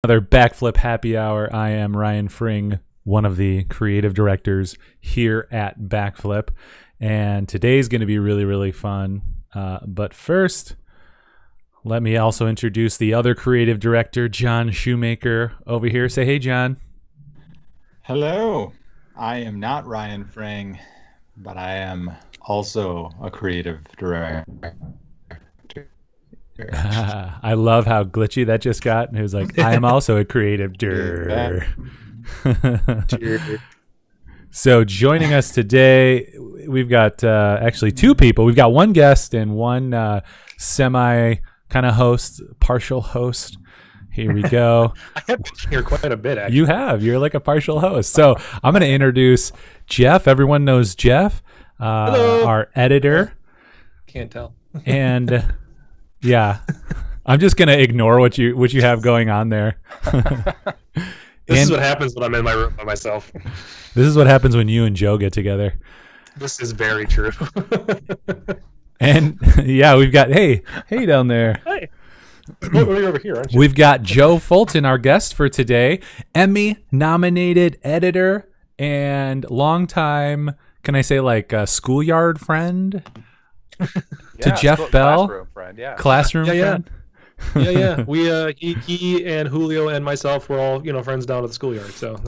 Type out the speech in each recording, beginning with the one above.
Another backflip happy hour. I am Ryan Fring, one of the creative directors here at Backflip, and today's going to be really, really fun. But first, let me also introduce the other creative director, John Shoemaker, over here. Say hey, John. Hello. I am not Ryan Fring, but I am also a creative director. I love how glitchy that just got. And it was like, I am also a creative director. So joining us today, we've got actually two people. We've got one guest and one semi kind of host, partial host. Here we go. I have been here quite a bit, actually. You have. You're like a partial host. So I'm going to introduce Jeff. Everyone knows Jeff, our editor. Can't tell. And yeah, I'm just going to ignore what you have going on there. This is what happens when I'm in my room by myself. This is what happens when you and Joe get together. This is very true. And yeah, we've got, hey down there. Hey. You're over here, aren't you? We've got Joe Fulton, our guest for today, Emmy nominated editor and longtime, can I say like a schoolyard friend to Jeff Bell? Classroom friend, yeah. Classroom friend? Yeah. We he and Julio and myself were all friends down at the schoolyard. So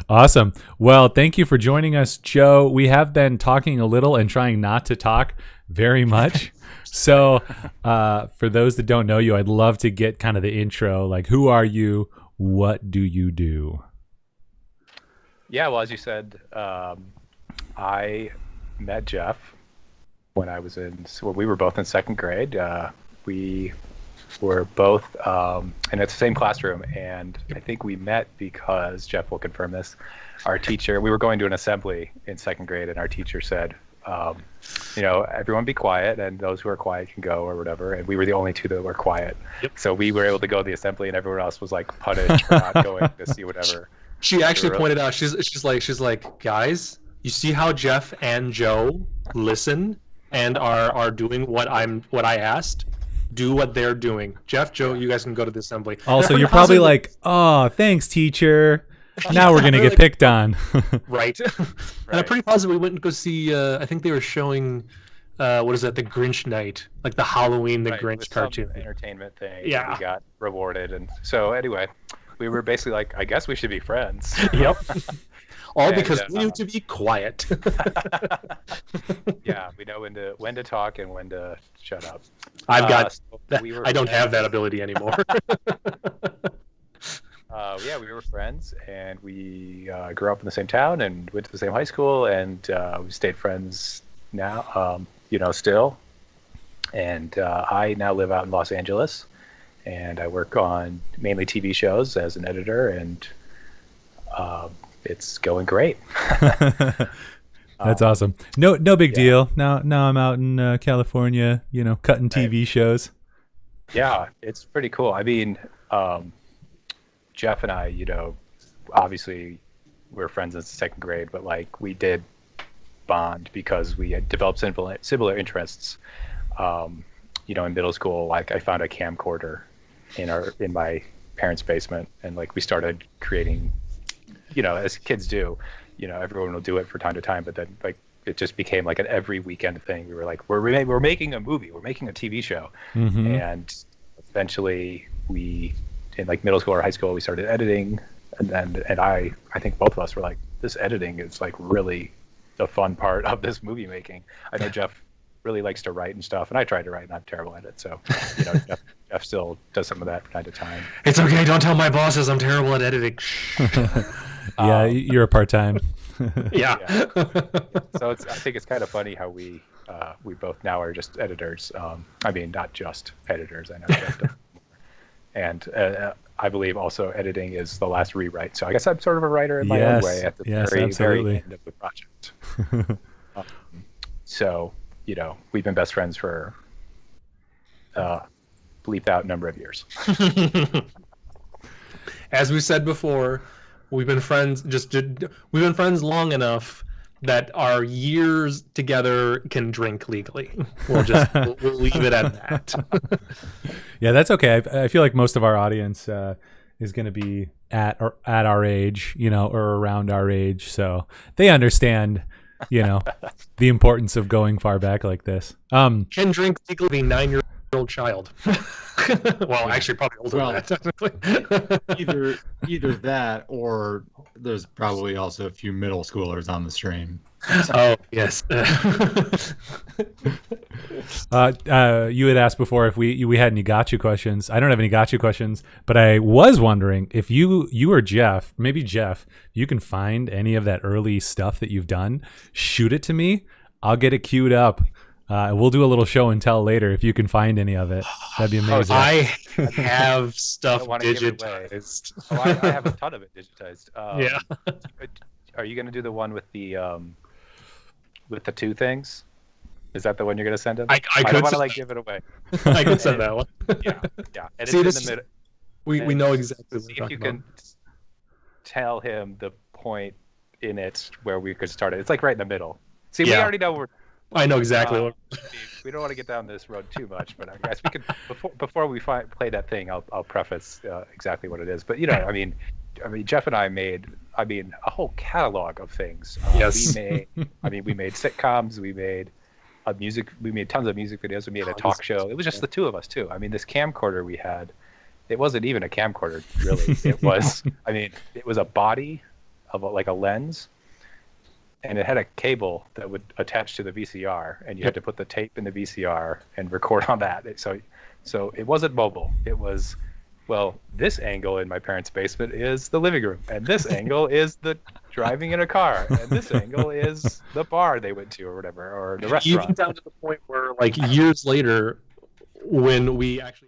Awesome. Well, thank you for joining us, Joe. We have been talking a little and trying not to talk very much. So for those that don't know you, I'd love to get kind of the intro. Like, who are you? What do you do? Yeah, well, as you said, I met Jeff when we were both in second grade. We were both in the same classroom, and I think we met because, Jeff will confirm this, our teacher, we were going to an assembly in second grade, and our teacher said, everyone be quiet, and those who are quiet can go or whatever, and we were the only two that were quiet. Yep. So we were able to go to the assembly, and everyone else was like punished for not going to see whatever. She actually pointed out, she's like, guys, you see how Jeff and Joe listen and are doing what I asked? Do what they're doing. Jeff, Joe, you guys can go to the assembly. Also, you're probably like, oh, thanks, teacher. Now we're going to get picked on. Right. And I'm pretty positive we went and go see, I think they were showing, what is that, the Grinch night, like the Halloween, the Grinch cartoon. Some entertainment thing. Yeah. We got rewarded. And so anyway, we were basically like, I guess we should be friends. Yep. All because we need to be quiet. Yeah, we know when to talk and when to shut up. I've got so I don't have that ability anymore. Yeah, we were friends, and we grew up in the same town and went to the same high school, and we stayed friends now, still. And I now live out in Los Angeles, and I work on mainly TV shows as an editor, and it's going great. That's awesome. No big deal. Now I'm out in California, cutting TV shows. Yeah, it's pretty cool. I mean, Jeff and I, obviously we're friends since second grade, but like we did bond because we had developed similar interests. In middle school, like I found a camcorder in my parents' basement, and like we started creating, as kids do, everyone will do it from time to time, but then like it just became like an every weekend thing. We were like, we're making a movie, we're making a TV show. Mm-hmm. And eventually we, in like middle school or high school, we started editing, and I think both of us were like, this editing is like really the fun part of this movie making. I know Jeff really likes to write and stuff, and I tried to write and I'm terrible at it, so Jeff still does some of that from time to time. It's okay, don't tell my bosses I'm terrible at editing. Yeah, you're a part-time. Yeah. So I think it's kind of funny how we both now are just editors. I mean, not just editors. I know Jeff does. And I believe also editing is the last rewrite. So I guess I'm sort of a writer in my own way at the very end of the project. So, we've been best friends for bleeped out number of years. As we said before, we've been friends long enough that our years together can drink legally. We'll leave it at that. Yeah, that's okay. I feel like most of our audience is going to be at our age, or around our age, so they understand, the importance of going far back like this. Can drink legally a 9-year-old child. Well, actually, probably older than that, technically. either that, or there's probably also a few middle schoolers on the stream. Oh, yes. You had asked before if we had any gotcha questions. I don't have any gotcha questions, but I was wondering if you or Jeff, maybe Jeff, you can find any of that early stuff that you've done, shoot it to me. I'll get it queued up. We'll do a little show and tell later if you can find any of it. That'd be amazing. I have stuff digitized. I have a ton of it digitized. Yeah. Are you going to do the one with the 2 things? Is that the one you're going to send him? I don't want to give it away. I could send that one. Yeah. And See, it's in the middle. We know exactly what See we're if you talking can tell him the point in it where we could start it. It's like right in the middle. See, we already know I know exactly what. We don't want to get down this road too much, but I guess we could before we play that thing. I'll preface exactly what it is. But I mean, Jeff and I made a whole catalog of things. Yes. We made sitcoms. We made tons of music videos. We made a talk show. It was just the two of us too. I mean, this camcorder we had, it wasn't even a camcorder really. It was. It was a body of like a lens. And it had a cable that would attach to the VCR, and you had to put the tape in the VCR and record on that. So it wasn't mobile. It was, this angle in my parents' basement is the living room, and this angle is the driving in a car, and this angle is the bar they went to or whatever, or the restaurant. Even down to the point where, like, years later, when we actually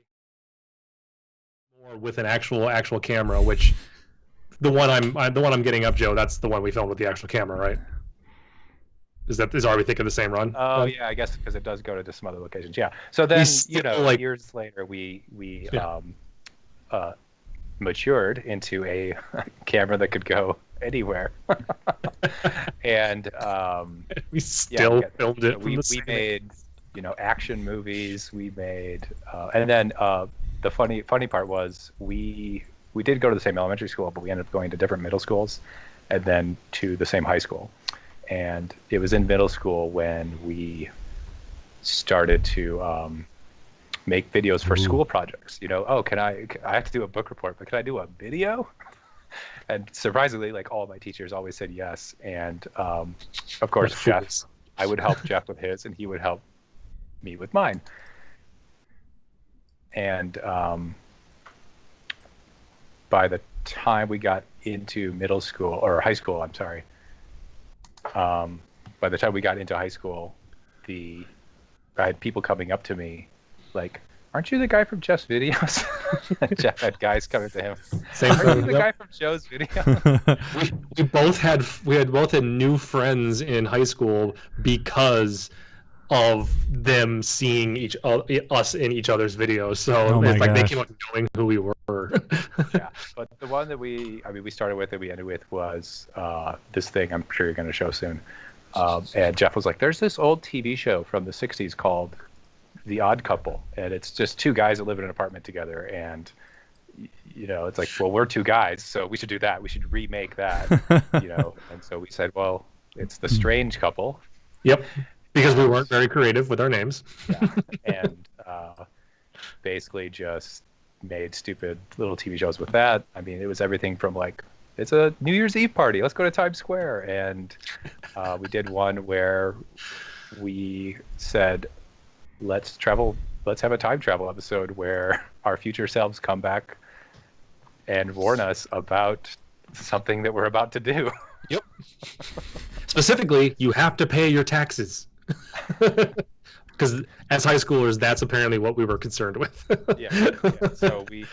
more with an actual camera, which the one I'm getting up, Joe, that's the one we filmed with the actual camera, right? Are we thinking the same run? Oh yeah, I guess because it does go to some other locations. Yeah. So then years later we matured into a camera that could go anywhere, and we still filmed it. We made action movies. We made and then the funny part was we did go to the same elementary school, but we ended up going to different middle schools, and then to the same high school. And it was in middle school when we started to make videos for school projects. I have to do a book report, but can I do a video? And surprisingly, like, all my teachers always said yes. And of course, I would help Jeff with his, and he would help me with mine. And by the time we got into middle school, or high school, I'm sorry, by the time we got into high school, I had people coming up to me like, "Aren't you the guy from Jeff's videos?" Jeff had guys coming to him. Aren't you the guy from Joe's video? we both had new friends in high school because of them seeing us in each other's videos. So it's like they came up knowing who we were. Yeah, but the one that we started with and we ended with was this thing I'm sure you're going to show soon. And Jeff was like, "There's this old TV show from the 60s called The Odd Couple, and it's just 2 guys that live in an apartment together, and it's like, well, we're 2 guys, so we should do that. We should remake that." And so we said, well, it's The Strange Couple. Yep. Because we weren't very creative with our names. Yeah. And basically just made stupid little TV shows with that. It was everything from like, it's a New Year's Eve party, let's go to Times Square. And we did one where we said, let's have a time travel episode where our future selves come back and warn us about something that we're about to do. Yep. Specifically, you have to pay your taxes. Because as high schoolers, that's apparently what we were concerned with. Yeah. So we,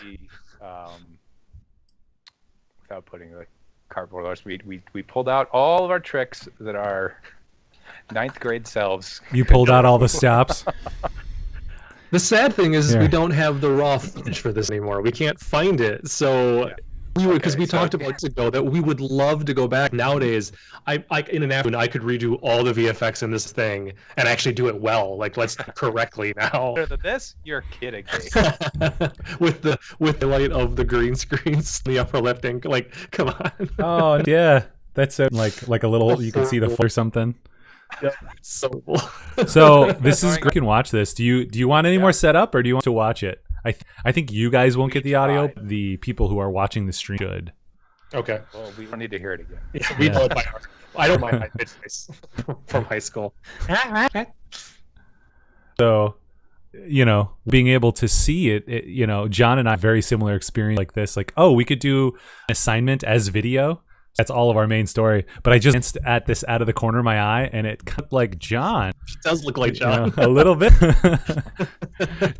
without putting the cardboard on, we pulled out all of our tricks that our 9th grade selves. You pulled out all the stops. The sad thing is we don't have the raw footage for this anymore. We can't find it. So because we so- talked about years ago that we would love to go back. Nowadays, I in an afternoon I could redo all the VFX in this thing and actually do it well. Like let's correctly now. Better than this? You're kidding me. with the light of the green screens, the upper left hand. Like, come on. Oh yeah, that's like a little. You can see the or something. Yeah, it's so cool. So this is. You can watch this. Do you want any more setup, or do you want to watch it? I think you guys won't get the audio. try. The people who are watching the stream should. Okay. Well, we don't need to hear it again. Yeah, we know it by heart. I don't mind my pitch face from high school. So, being able to see it, John and I have very similar experience like this. Like, oh, we could do an assignment as video. That's all of our main story. But I just glanced at this out of the corner of my eye, and it looked like John. It does look like John. A little bit.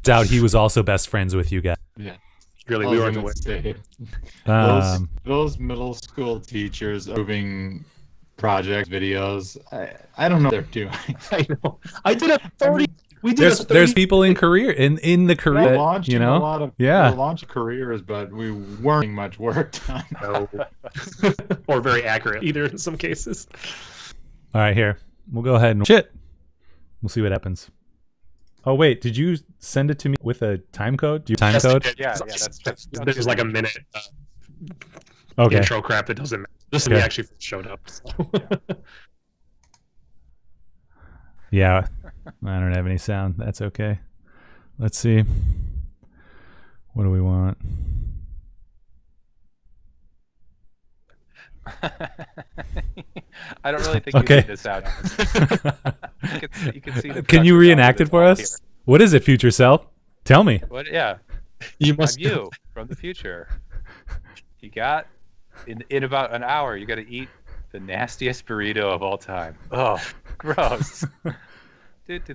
Doubt he was also best friends with you guys. Yeah. Really, I we was were gonna the say, Um, those middle school teachers moving project videos, I don't know what they're doing. I know. I did a 30. We did a 30. there's people in the We're career, launching a lot of Yeah. we're launching careers, but we weren't getting much work done. No. Or very accurate either in some cases. All right, here. We'll go ahead and we'll see what happens. Oh wait, did you send it to me with a time code? Do you time Yes, I code? did. Yeah, that's There's like a minute Okay. intro crap that doesn't matter. This Okay. me actually showed up. So. Yeah. I don't have any sound. That's okay. Let's see. What do we want? I don't really think Okay. you need this out. You can see the Can you production reenact value it for that's us? What is it, future self? Tell me. here. What? Yeah, You I'm must you from the future. You got in about an hour. You got to eat the nastiest burrito of all time. Oh, gross.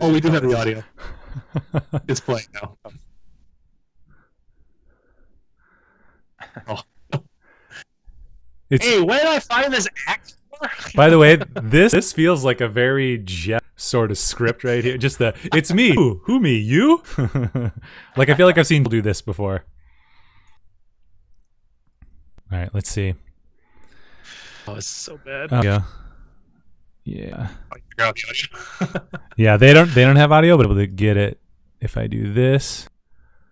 Oh, we do have the audio. It's playing now. Oh. It's, Hey, where did I find this actor? by the way, this feels like a very Jeff sort of script right here. Just it's me. Who me? You? Like I feel like I've seen people do this before. All right, let's see. Oh, it's so bad. Yeah. Yeah. Figure out the audio. Yeah, they don't have audio, but able to get it if I do this.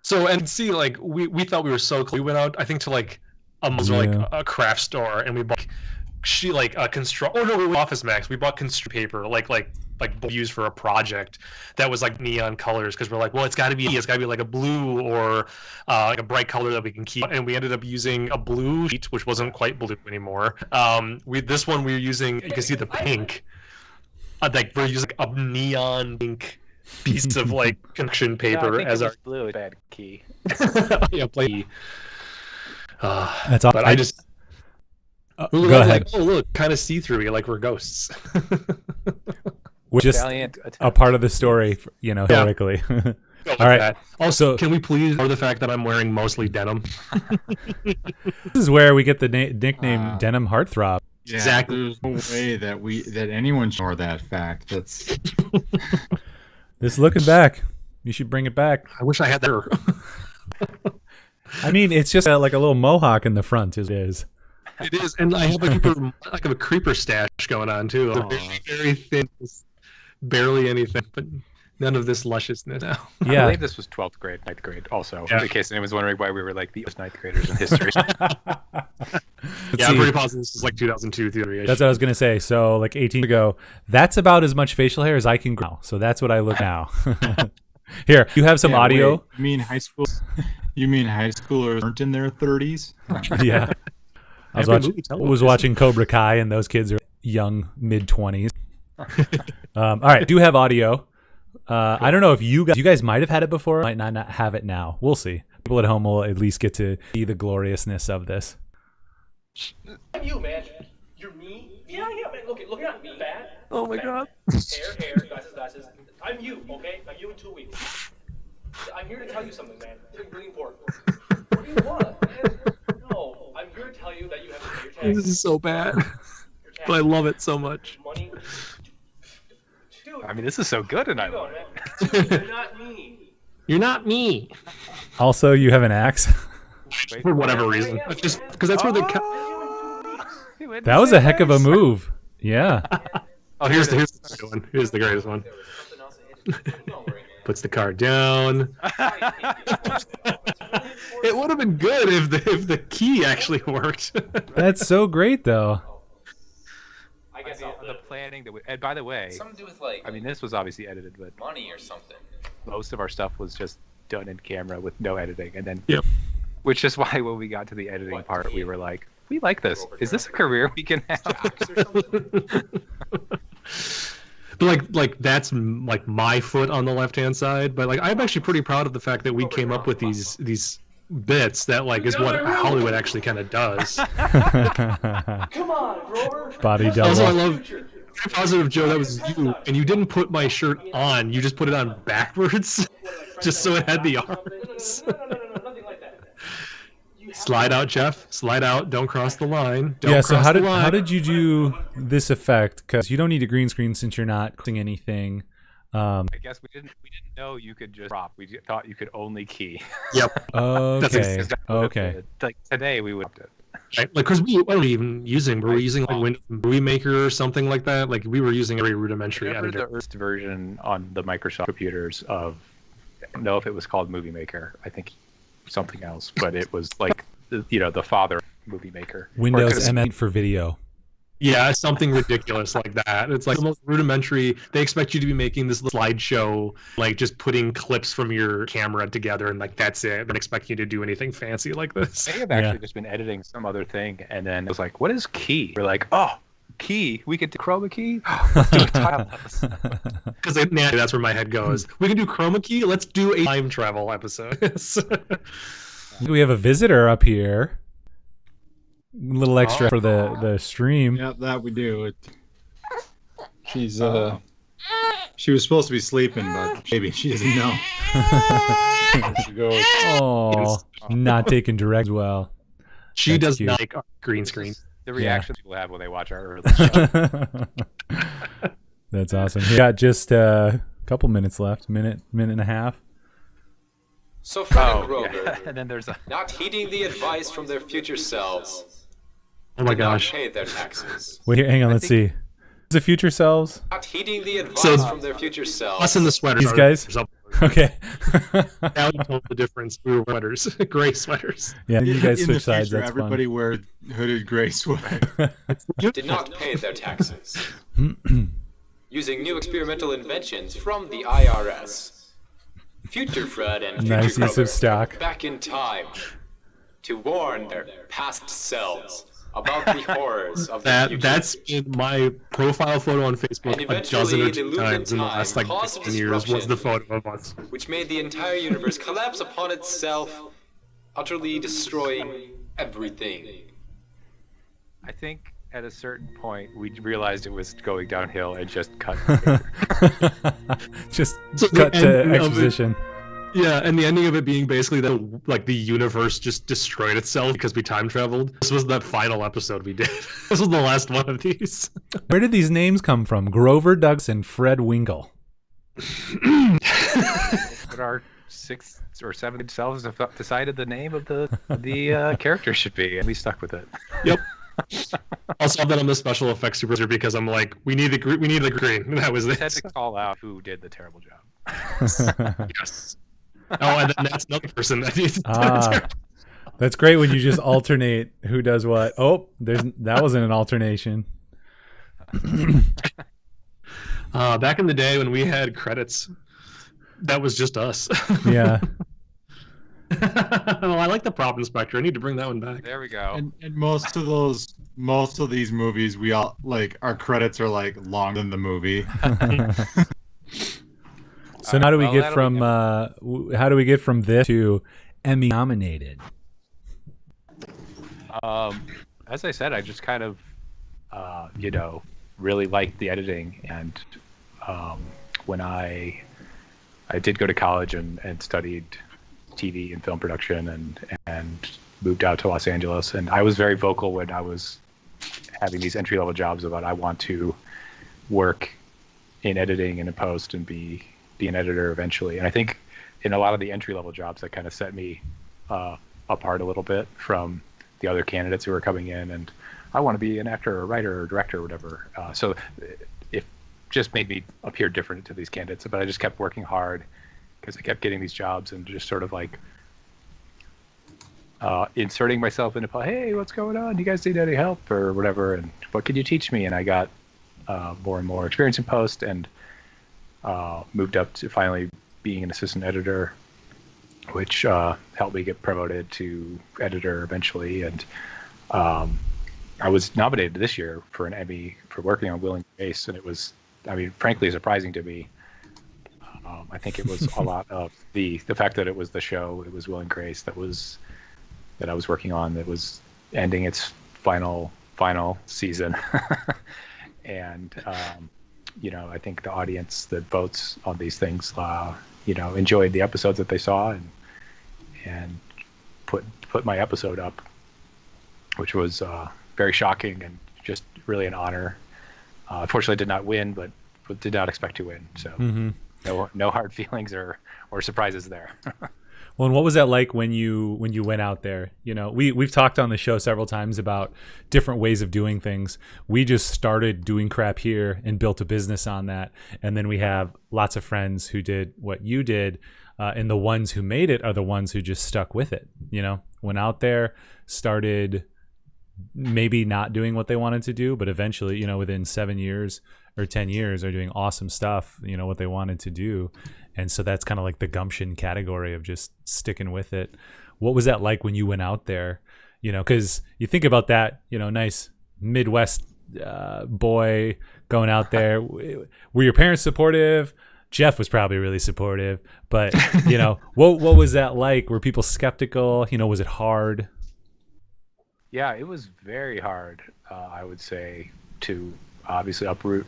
So and see, like we thought we were so close. We went out, I think, to like a craft store, and we bought a construct. Oh no, we went to Office Max. We bought construct paper, like used for a project that was like neon colors, because we're like, well, it's got to be like a blue or like a bright color that we can keep. And we ended up using a blue sheet, which wasn't quite blue anymore. This one we were using. You can see the pink. Like we're using a neon pink piece of like construction paper as our blue bad key. yeah, play. That's all. But I just we were go like, ahead. oh look, kind of see through. Like we're ghosts. We're just Valiant a attempt. part of the story, theoretically. All right. Also, can we please ignore the fact that I'm wearing mostly denim? This is where we get the nickname Denim Heartthrob. Yeah, Exactly. There's no way that anyone should ignore that fact. That's This looking back, you should bring it back. I wish I had that. I mean, it's just like a little mohawk in the front. It is. It is, and I have a creeper stash going on too. It's very, very thin, barely anything, but none of this lusciousness now. I Yeah. believe this was 12th grade, 9th grade also, Yeah. in case anyone's wondering why we were like the first 9th graders in history. Yeah, I'm pretty positive this is like 2002, 2003. That's what I was gonna say. So like 18 ago, that's about as much facial hair as I can grow. So that's what I look now. Here, you have some Yeah, audio. wait, you mean high school? You mean high schoolers aren't in their 30s? Yeah. I was watching Cobra Kai, and those kids are young, mid-20s. All right, do have audio. I don't know if you guys might have had it before, might not have it now. We'll see. People at home will at least get to see the gloriousness of this. I'm you, man. You're me? Yeah, man. Look at me, fat. Oh my god. Hair, glasses. I'm you, okay? I'm you in 2 weeks. I'm here to tell you something, man. Something really important. What do you want, man? No, I'm here to tell you that you have to pay your taxes. This is so bad, Your but I love it so much. money. Dude, I mean, this is so good, and I you go, love it. man. Dude, you're not me. You're not me. Also, you have an axe. for whatever reason. Just because that's where the. That was a heck of a move. Yeah. Oh, here's the greatest one. Here's the greatest one. Puts the card down. It would have been good if the key actually worked. That's so great, though. I guess the planning that and by the way, Something to do with like I mean, this was obviously edited, but money or something. most of our stuff was just done in camera with no editing, and then Yep. which is why when we got to the editing part, we were like, we like this. Is this a career we can have? But like that's like my foot on the left hand side. But like I'm actually pretty proud of the fact that we came up with these bits that like is what Hollywood actually kind of does. Come on, Grover. Body double. Also, I love very positive, Joe. That was you, and you didn't put my shirt on. You just put it on backwards, just so it had the arms. No, nothing like that. Slide out, Jeff. Slide out. Don't cross the line. Don't Yeah, cross so how the line. did you do this effect? Because you don't need a green screen since you're not doing anything. I guess we didn't know you could just drop. We thought you could only key. Yep. Okay. That's Okay. Like today we would have it. Right? Like, because what were we even using? Were we using like Windows Movie Maker or something like that? Like, we were using a very rudimentary Remember editor. the first version on the Microsoft computers of, I don't know if it was called Movie Maker. I think something else, but it was like, the father Movie Maker. Windows MN for video. Yeah, something ridiculous like that. It's like the most rudimentary. They expect you to be making this slideshow, like just putting clips from your camera together, and like that's it. They don't expect you to do anything fancy like this. They have actually just been editing some other thing, and then it was like, what is key? We're like, oh, key. We could do chroma key? Let's do a title episode. Because that's where my head goes. We can do chroma key. Let's do a time travel episode. We have a visitor up here. A little extra for the stream. Yeah, that we do. She's she was supposed to be sleeping, but maybe she doesn't know. She goes. Oh, not taking direct well. She That's does cute. not like green screen. The reactions people have when they watch our early show. That's awesome. We got just a couple minutes left. Minute and a half. So Fred and Grover, yeah. And then there's a not heeding the advice from their future selves, Oh my did not gosh. pay their taxes. Wait, hang on. Let's see. The future selves. Not heeding the advice So- from their future selves. Us in the sweaters. These guys? Okay. Now you know the difference. We were sweaters, gray sweaters. Yeah, you guys in the switch sides. future, That's everybody wear hooded gray sweaters. Did not pay their taxes. Using new experimental inventions from the IRS. Future Fred and fun. Future Nice use Grover of stock. back in time to warn their past selves about the horrors of the future. That's in my profile photo on Facebook And a dozen eventually, or two the times in the Illuminati last like caused 15 years was disruption. the photo of us. which made the entire universe collapse upon itself, utterly destroying everything. I think at a certain point we realized it was going downhill and just cut. Just So the cut to ending of it- exposition. Yeah, and the ending of it being basically that like the universe just destroyed itself because we time traveled. This was that final episode we did. This was the last one of these. Where did these names come from? Grover Douglas and Fred Wingle. But our sixth or seventh selves have decided the name of the character should be, and we stuck with it. Yep. Also have that on the special effects supervisor because I'm like, we need the green. And that was We it. had to call out who did the terrible job. Yes. Oh, and then that's another person that needs Ah, that's great when you just alternate who does what. Oh, that wasn't an alternation. Back in the day when we had credits, that was just us. Yeah. Oh, I like the prop inspector. I need to bring that one back. There we go. And most of these movies, we all like our credits are like longer than the movie. So now do we well, get that'll from be how do we get from this to Emmy nominated? As I said, I just kind of, really liked the editing, and when I did go to college and studied TV and film production and moved out to Los Angeles, and I was very vocal when I was having these entry-level jobs about I want to work in editing and in post and be an editor eventually. And I think in a lot of the entry-level jobs that kind of set me apart a little bit from the other candidates who were coming in, and I want to be an actor or writer or director or whatever. So it just made me appear different to these candidates, but I just kept working hard because I kept getting these jobs and just sort of like inserting myself into, hey, what's going on? You guys need any help or whatever? And what can you teach me? And I got more and more experience in post, and moved up to finally being an assistant editor, which helped me get promoted to editor eventually. And I was nominated this year for an Emmy for working on Will and Grace, and it was, I mean, frankly surprising to me. I think it was a lot of the fact that it was the show, it was Will and Grace that I was working on, that was ending its final season. And you know, I think the audience that votes on these things, you know, enjoyed the episodes that they saw, and put my episode up, which was very shocking and just really an honor. Unfortunately, I did not win, but did not expect to win. So no hard feelings or surprises there. Well, and what was that like when you went out there? You know, we've talked on the show several times about different ways of doing things. We just started doing crap here and built a business on that. And then we have lots of friends who did what you did. And the ones who made it are the ones who just stuck with it. You know, went out there, started maybe not doing what they wanted to do, but eventually, you know, within 7 years or 10 years are doing awesome stuff, you know, what they wanted to do. And so that's kind of like the gumption category of just sticking with it. What was that like when you went out there? You know, because you think about that, you know, nice Midwest boy going out there. Were your parents supportive? Jeff was probably really supportive, but you know, what was that like? Were people skeptical? You know, was it hard? Yeah, it was very hard, I would say, to obviously uproot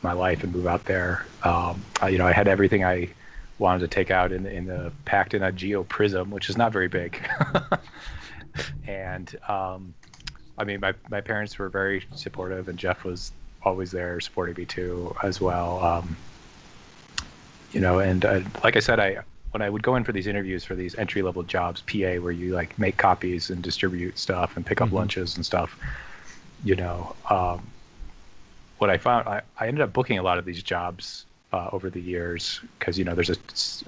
my life and move out there. You know, I had everything I wanted to take out packed in a Geo Prism, which is not very big. And I mean, my parents were very supportive, and Jeff was always there supporting me too, as well. You know, and like I said, when I would go in for these interviews for these entry-level jobs, PA, where you like make copies and distribute stuff and pick up lunches and stuff, you know, what I found, I ended up booking a lot of these jobs over the years, because, you know, there's a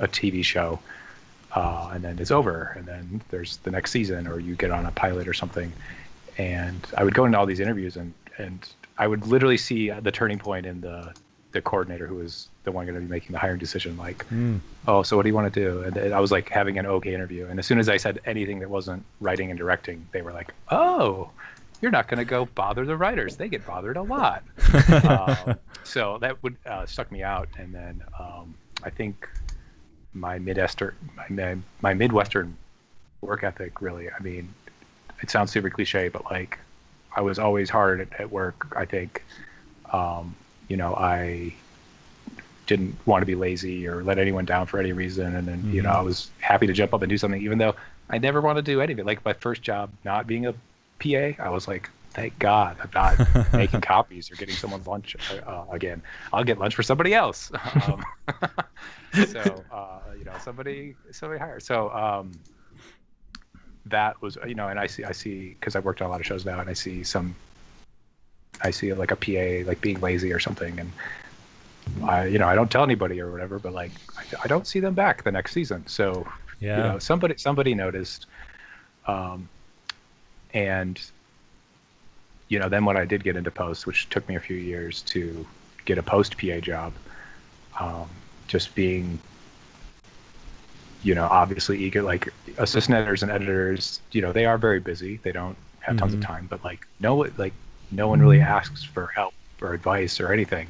TV show and then it's over, and then there's the next season, or you get on a pilot or something. And I would go into all these interviews, and I would literally see the turning point in the coordinator, who was the one going to be making the hiring decision, like, oh, so what do you want to do? And I was like having an okay interview. And as soon as I said anything that wasn't writing and directing, they were like, oh, you're not going to go bother the writers. They get bothered a lot. So that would stuck me out. And then I think my Midwestern work ethic, really, I mean, it sounds super cliche, but like, I was always hard at work, I think. You know, I didn't want to be lazy or let anyone down for any reason. And then, you know, I was happy to jump up and do something, even though I never wanted to do anything. Like my first job, not being a PA, I was like, thank God I'm not making copies or getting someone's lunch again. I'll get lunch for somebody else. So, you know, somebody hired. So that was, you know, and I see, because I've worked on a lot of shows now, and I see like a PA like being lazy or something, and you know, I don't tell anybody or whatever, but like I don't see them back the next season. So yeah, you know, somebody noticed, and you know, then when I did get into post, which took me a few years to get a post PA job, just being, you know, obviously eager, like assistant editors and editors, you know, they are very busy. They don't have tons of time, but like no one really asks for help or advice or anything.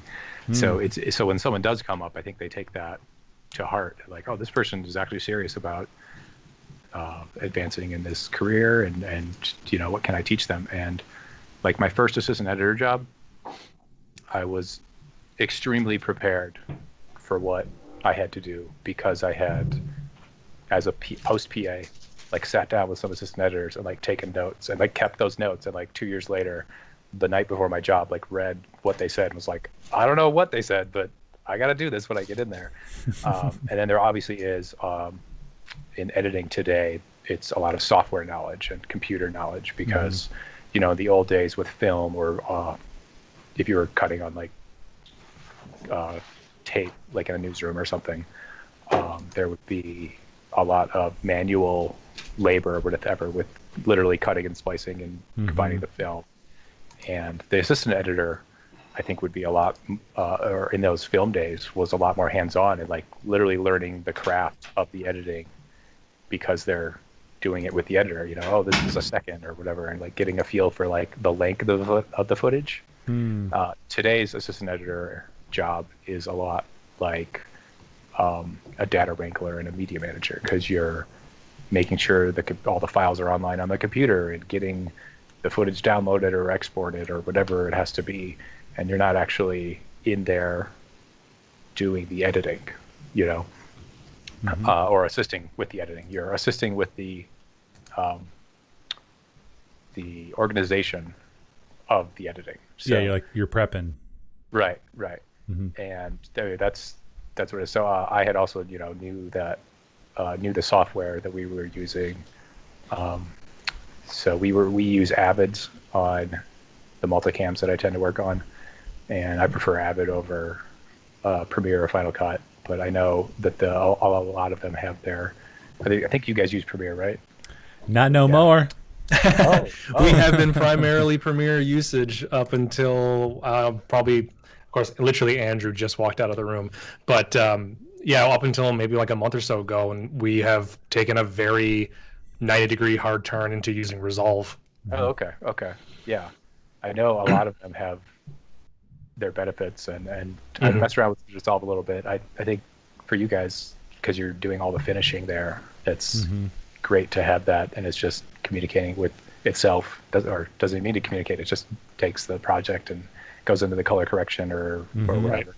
So so when someone does come up, I think they take that to heart. Like, oh, this person is actually serious about advancing in this career, and you know, what can I teach them? And like my first assistant editor job, I was extremely prepared for what I had to do, because I had, as a post PA, like sat down with some assistant editors and like taken notes and like kept those notes, and like 2 years later, the night before my job, like read what they said and was like, I don't know what they said, but I got to do this when I get in there. And then there obviously is in editing today, it's a lot of software knowledge and computer knowledge because, you know, in the old days with film or if you were cutting on like tape, like in a newsroom or something, there would be a lot of manual labor or whatever with literally cutting and splicing and combining the film. And the assistant editor, I think, would be a lot, or in those film days, was a lot more hands-on and like literally learning the craft of the editing because they're doing it with the editor. You know, oh, this is a second or whatever, and like getting a feel for like the length of the footage. Today's assistant editor job is a lot like a data wrangler and a media manager because you're making sure that all the files are online on the computer and getting the footage downloaded or exported or whatever it has to be, and you're not actually in there doing the editing, you know, or assisting with the editing. You're assisting with the organization of the editing. So, yeah, you're prepping. Right. And that's what it is. So I had also, you know, knew the software that we were using. So we use Avids on the multicams that I tend to work on, and I prefer Avid over Premiere or Final Cut. But I know that a lot of them have their. I think you guys use Premiere, right? Not no more. We have been primarily Premiere usage up until probably, of course, literally Andrew just walked out of the room, but yeah, up until maybe like a month or so ago, and we have taken a very 90-degree hard turn into using Resolve. Oh, okay, yeah. I know a lot of them have their benefits, and I've messed around with Resolve a little bit. I think for you guys, because you're doing all the finishing there, it's great to have that, and it's just communicating with itself. Doesn't need to communicate. It just takes the project and goes into the color correction or whatever.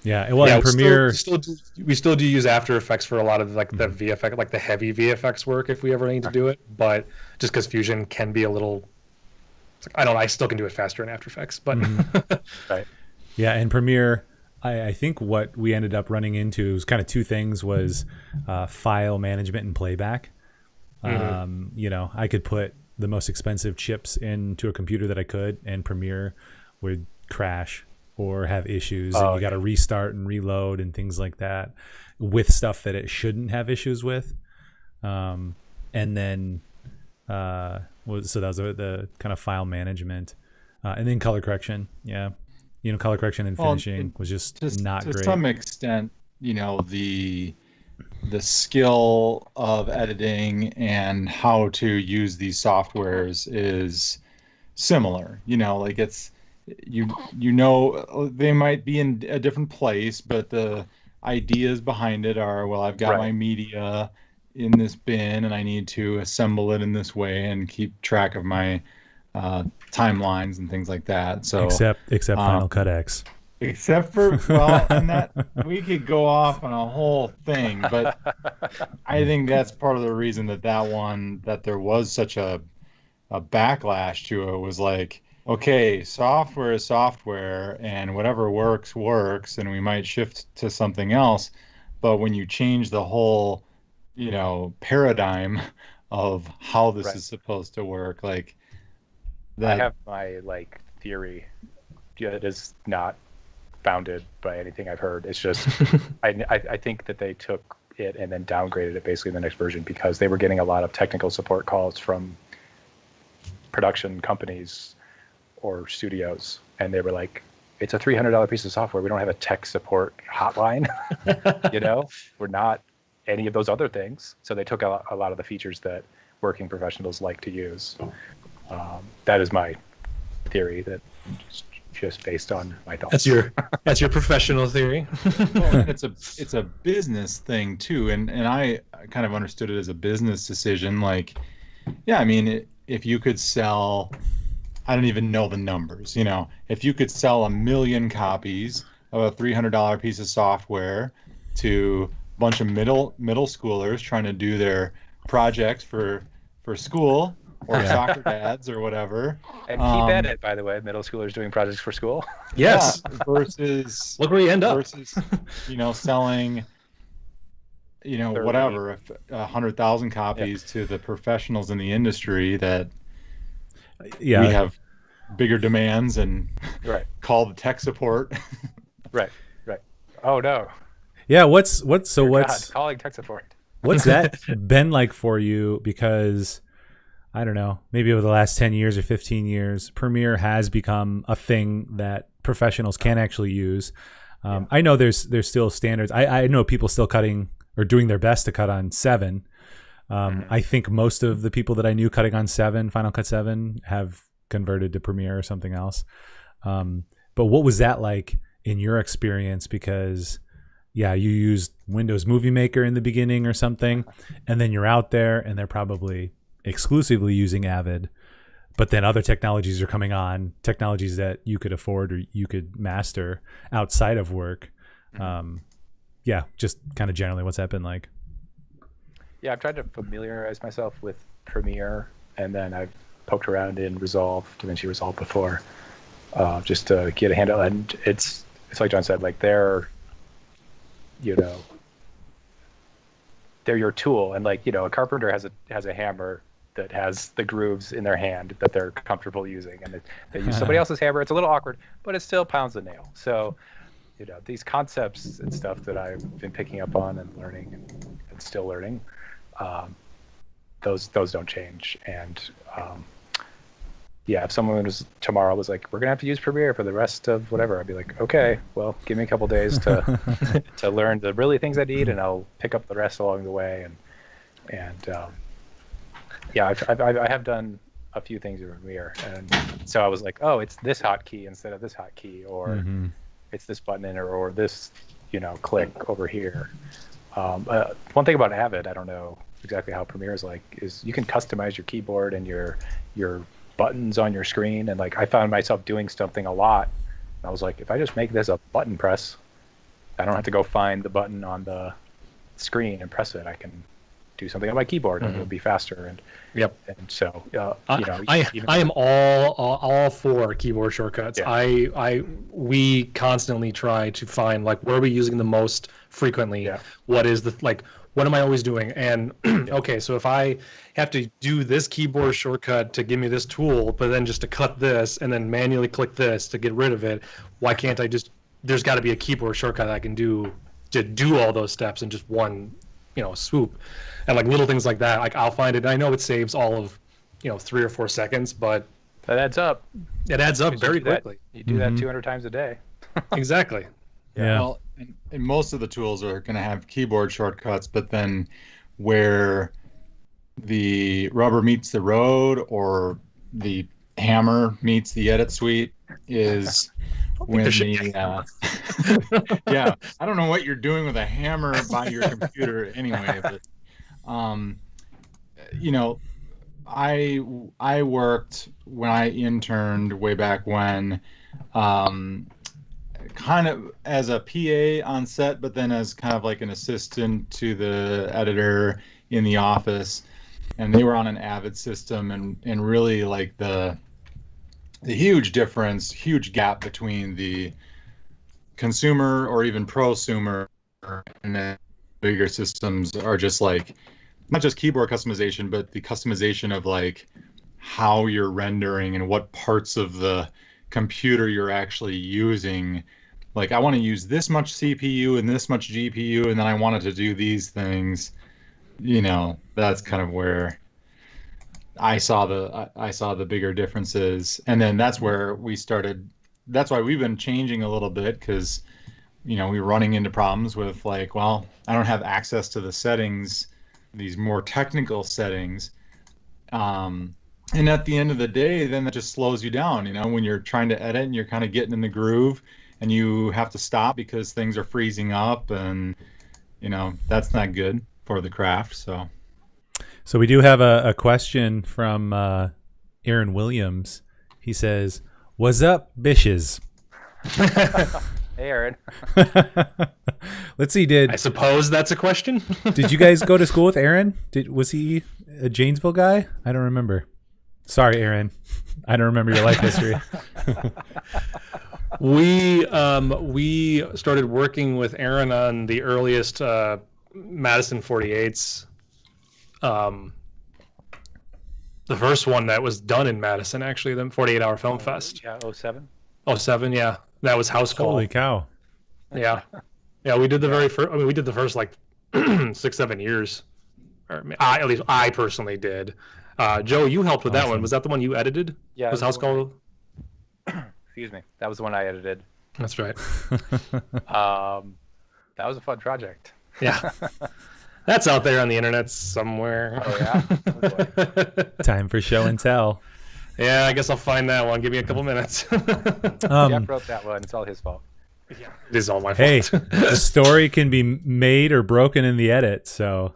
Yeah, well, in Premiere, we still do use After Effects for a lot of like the VFX, like the heavy VFX work if we ever need to do it. But just because Fusion can be a little, I don't know, I still can do it faster in After Effects. But right. Yeah, in Premiere, I think what we ended up running into was kind of two things: was file management and playback. You know, I could put the most expensive chips into a computer that I could, and Premiere would crash or have issues, and you got to restart and reload and things like that with stuff that it shouldn't have issues with. And then so that was the kind of file management, and then color correction. Yeah, you know, color correction and finishing was just not great. To some extent, you know, the skill of editing and how to use these softwares is similar. You know, like it's you know they might be in a different place, but the ideas behind it are, well, I've got my media in this bin and I need to assemble it in this way and keep track of my timelines and things like that. So except Final Cut X. Except for, well, and that we could go off on a whole thing, but I think that's part of the reason that there was such a backlash to it, was like, okay, software is software and whatever works, and we might shift to something else. But when you change the whole, you know, paradigm of how this is supposed to work, like that. I have my like theory. Yeah, it is not founded by anything I've heard. It's just I think that they took it and then downgraded it basically in the next version because they were getting a lot of technical support calls from production companies or studios, and they were like, it's a $300 piece of software, we don't have a tech support hotline. You know, we're not any of those other things. So they took a lot of the features that working professionals like to use. That is my theory, that just based on my thoughts. That's your professional theory. Well, it's a business thing too, and I kind of understood it as a business decision. Like, yeah, I mean, if you could sell, I don't even know the numbers, you know, if you could sell 1 million copies of a $300 piece of software to a bunch of middle schoolers trying to do their projects for school, or soccer dads or whatever. And keep at it, by the way, middle schoolers doing projects for school. Yes. Versus look where you end up. Versus, you know, selling 30. whatever, 100,000 copies to the professionals in the industry that we have bigger demands and Right. call the tech support. Right. Oh no. Yeah, what's Calling tech support. what's that been like for you? Because I don't know, maybe over the last 10 years or 15 years, Premiere has become a thing that professionals can actually use. I know there's still standards. I know people still cutting or doing their best to cut on 7. I think most of the people that I knew cutting on 7, Final Cut 7, have converted to Premiere or something else. But what was that like in your experience? Because you used Windows Movie Maker in the beginning or something, and then you're out there and they're probably exclusively using Avid, but then other technologies are coming on, technologies that you could afford or you could master outside of work. Just kind of generally, what's that been like? Yeah, I've tried to familiarize myself with Premiere, and then I've poked around in DaVinci Resolve before, just to get a handle. And it's like John said, like they're your tool, and like a carpenter has a hammer that has the grooves in their hand that they're comfortable using, and they use somebody else's hammer. It's a little awkward, but it still pounds the nail. So these concepts and stuff that I've been picking up on and learning and still learning, those don't change. And if someone tomorrow was like, we're gonna have to use Premiere for the rest of whatever, I'd be like, okay, well, give me a couple days to to learn the really things I need, and I'll pick up the rest along the way. I have done a few things in Premiere, and so I was like, oh, it's this hotkey instead of this hotkey, or it's this button or this click over here. One thing about Avid, I don't know exactly how Premiere is like, is you can customize your keyboard and your buttons on your screen, and like I found myself doing something a lot. I was like, if I just make this a button press, I don't have to go find the button on the screen and press it. I can do something on my keyboard and it'll be faster. And so I am all for keyboard shortcuts. We constantly try to find like where are we using the most frequently. What is what am I always doing? And okay, so if I have to do this keyboard shortcut to give me this tool, but then just to cut this and then manually click this to get rid of it, why can't I there's got to be a keyboard shortcut that I can do to do all those steps in just one, swoop. And like little things like that, like I'll find it. I know it saves all of, 3 or 4 seconds, but that adds up. It adds up very quickly. You do that 200 times a day. Exactly. Yeah. Well, and most of the tools are going to have keyboard shortcuts, but then where the rubber meets the road or the hammer meets the edit suite is when I don't know what you're doing with a hammer by your computer anyway, but I worked when I interned way back when, kind of as a PA on set, but then as kind of like an assistant to the editor in the office, and they were on an Avid system, and really like the huge gap between the consumer or even prosumer and then bigger systems are just like not just keyboard customization, but the customization of like how you're rendering and what parts of the computer you're actually using. Like I want to use this much CPU and this much GPU, and then I wanted to do these things. That's kind of where I saw the bigger differences, and then that's where we started. That's why we've been changing a little bit, because we're running into problems with like, well, I don't have access to the settings, these more technical settings, and at the end of the day, then that just slows you down. When you're trying to edit and you're kind of getting in the groove, and you have to stop because things are freezing up, and that's not good for the craft. So we do have a question from Aaron Williams. He says, "What's up, bishes?" Hey, Aaron. Let's see. I suppose that's a question. Did you guys go to school with Aaron? Was he a Janesville guy? I don't remember. Sorry, Aaron. I don't remember your life history. We started working with Aaron on the earliest Madison 48's. The first one that was done in Madison, actually, the 48-hour Film Fest. Yeah, 07. Oh, 07, yeah. That was House Call. Holy cow! Yeah. Yeah, we did the very first, I mean, we did the first like 6-7 years. Or at least I personally did. Joe, you helped with that one. Was that the one you edited? Yeah. Was House Call? Excuse me. That was the one I edited. That's right. That was a fun project. Yeah. That's out there on the internet somewhere. Oh, yeah? Oh, boy. Time for show and tell. Yeah, I guess I'll find that one. Give me a couple minutes. Jeff wrote that one. It's all his fault. Yeah, it is all my Hey, fault. the story can be made or broken in the edit, so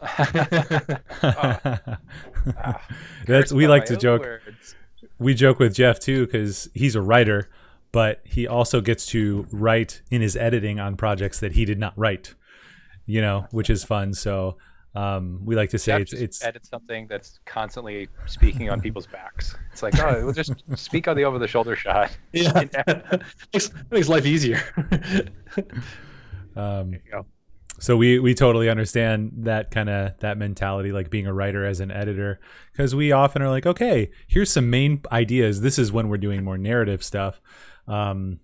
that's we like to joke. We joke with Jeff too because he's a writer, but he also gets to write in his editing on projects that he did not write, you know, which is fun. So we like to say Jeff it's edit something that's constantly speaking on people's backs. It's like, oh, we'll just speak on the over-the-shoulder shot. Yeah, makes life easier. There you go. So we totally understand that mentality, like being a writer as an editor, because we often are like, okay, here's some main ideas. This is when we're doing more narrative stuff, more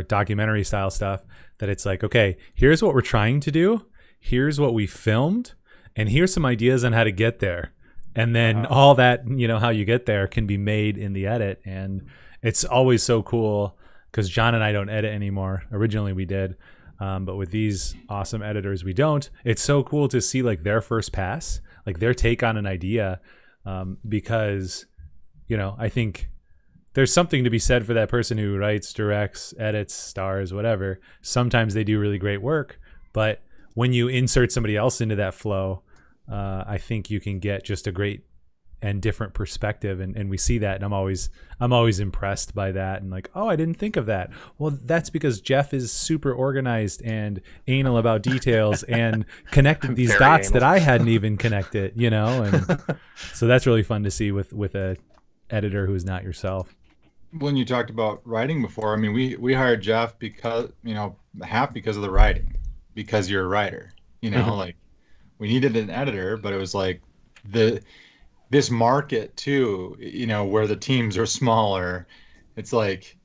documentary style stuff. That it's like, okay, here's what we're trying to do, here's what we filmed, and here's some ideas on how to get there. And then all that, you know, how you get there can be made in the edit, and it's always so cool because John and I don't edit anymore. Originally we did. But with these awesome editors, we don't. It's so cool to see like their first pass, like their take on an idea, because, you know, I think there's something to be said for that person who writes, directs, edits, stars, whatever. Sometimes they do really great work, but when you insert somebody else into that flow, I think you can get just a great and different perspective, and we see that, and I'm always impressed by that, and like, oh, I didn't think of that. Well, that's because Jeff is super organized and anal about details and connected these dots that I hadn't even connected, you know. And so that's really fun to see with a editor who's not yourself. When you talked about writing before, I mean, we hired Jeff because, you know, half because of the writing, because you're a writer, you know. Like we needed an editor, but it was like this market too, you know, where the teams are smaller, it's like,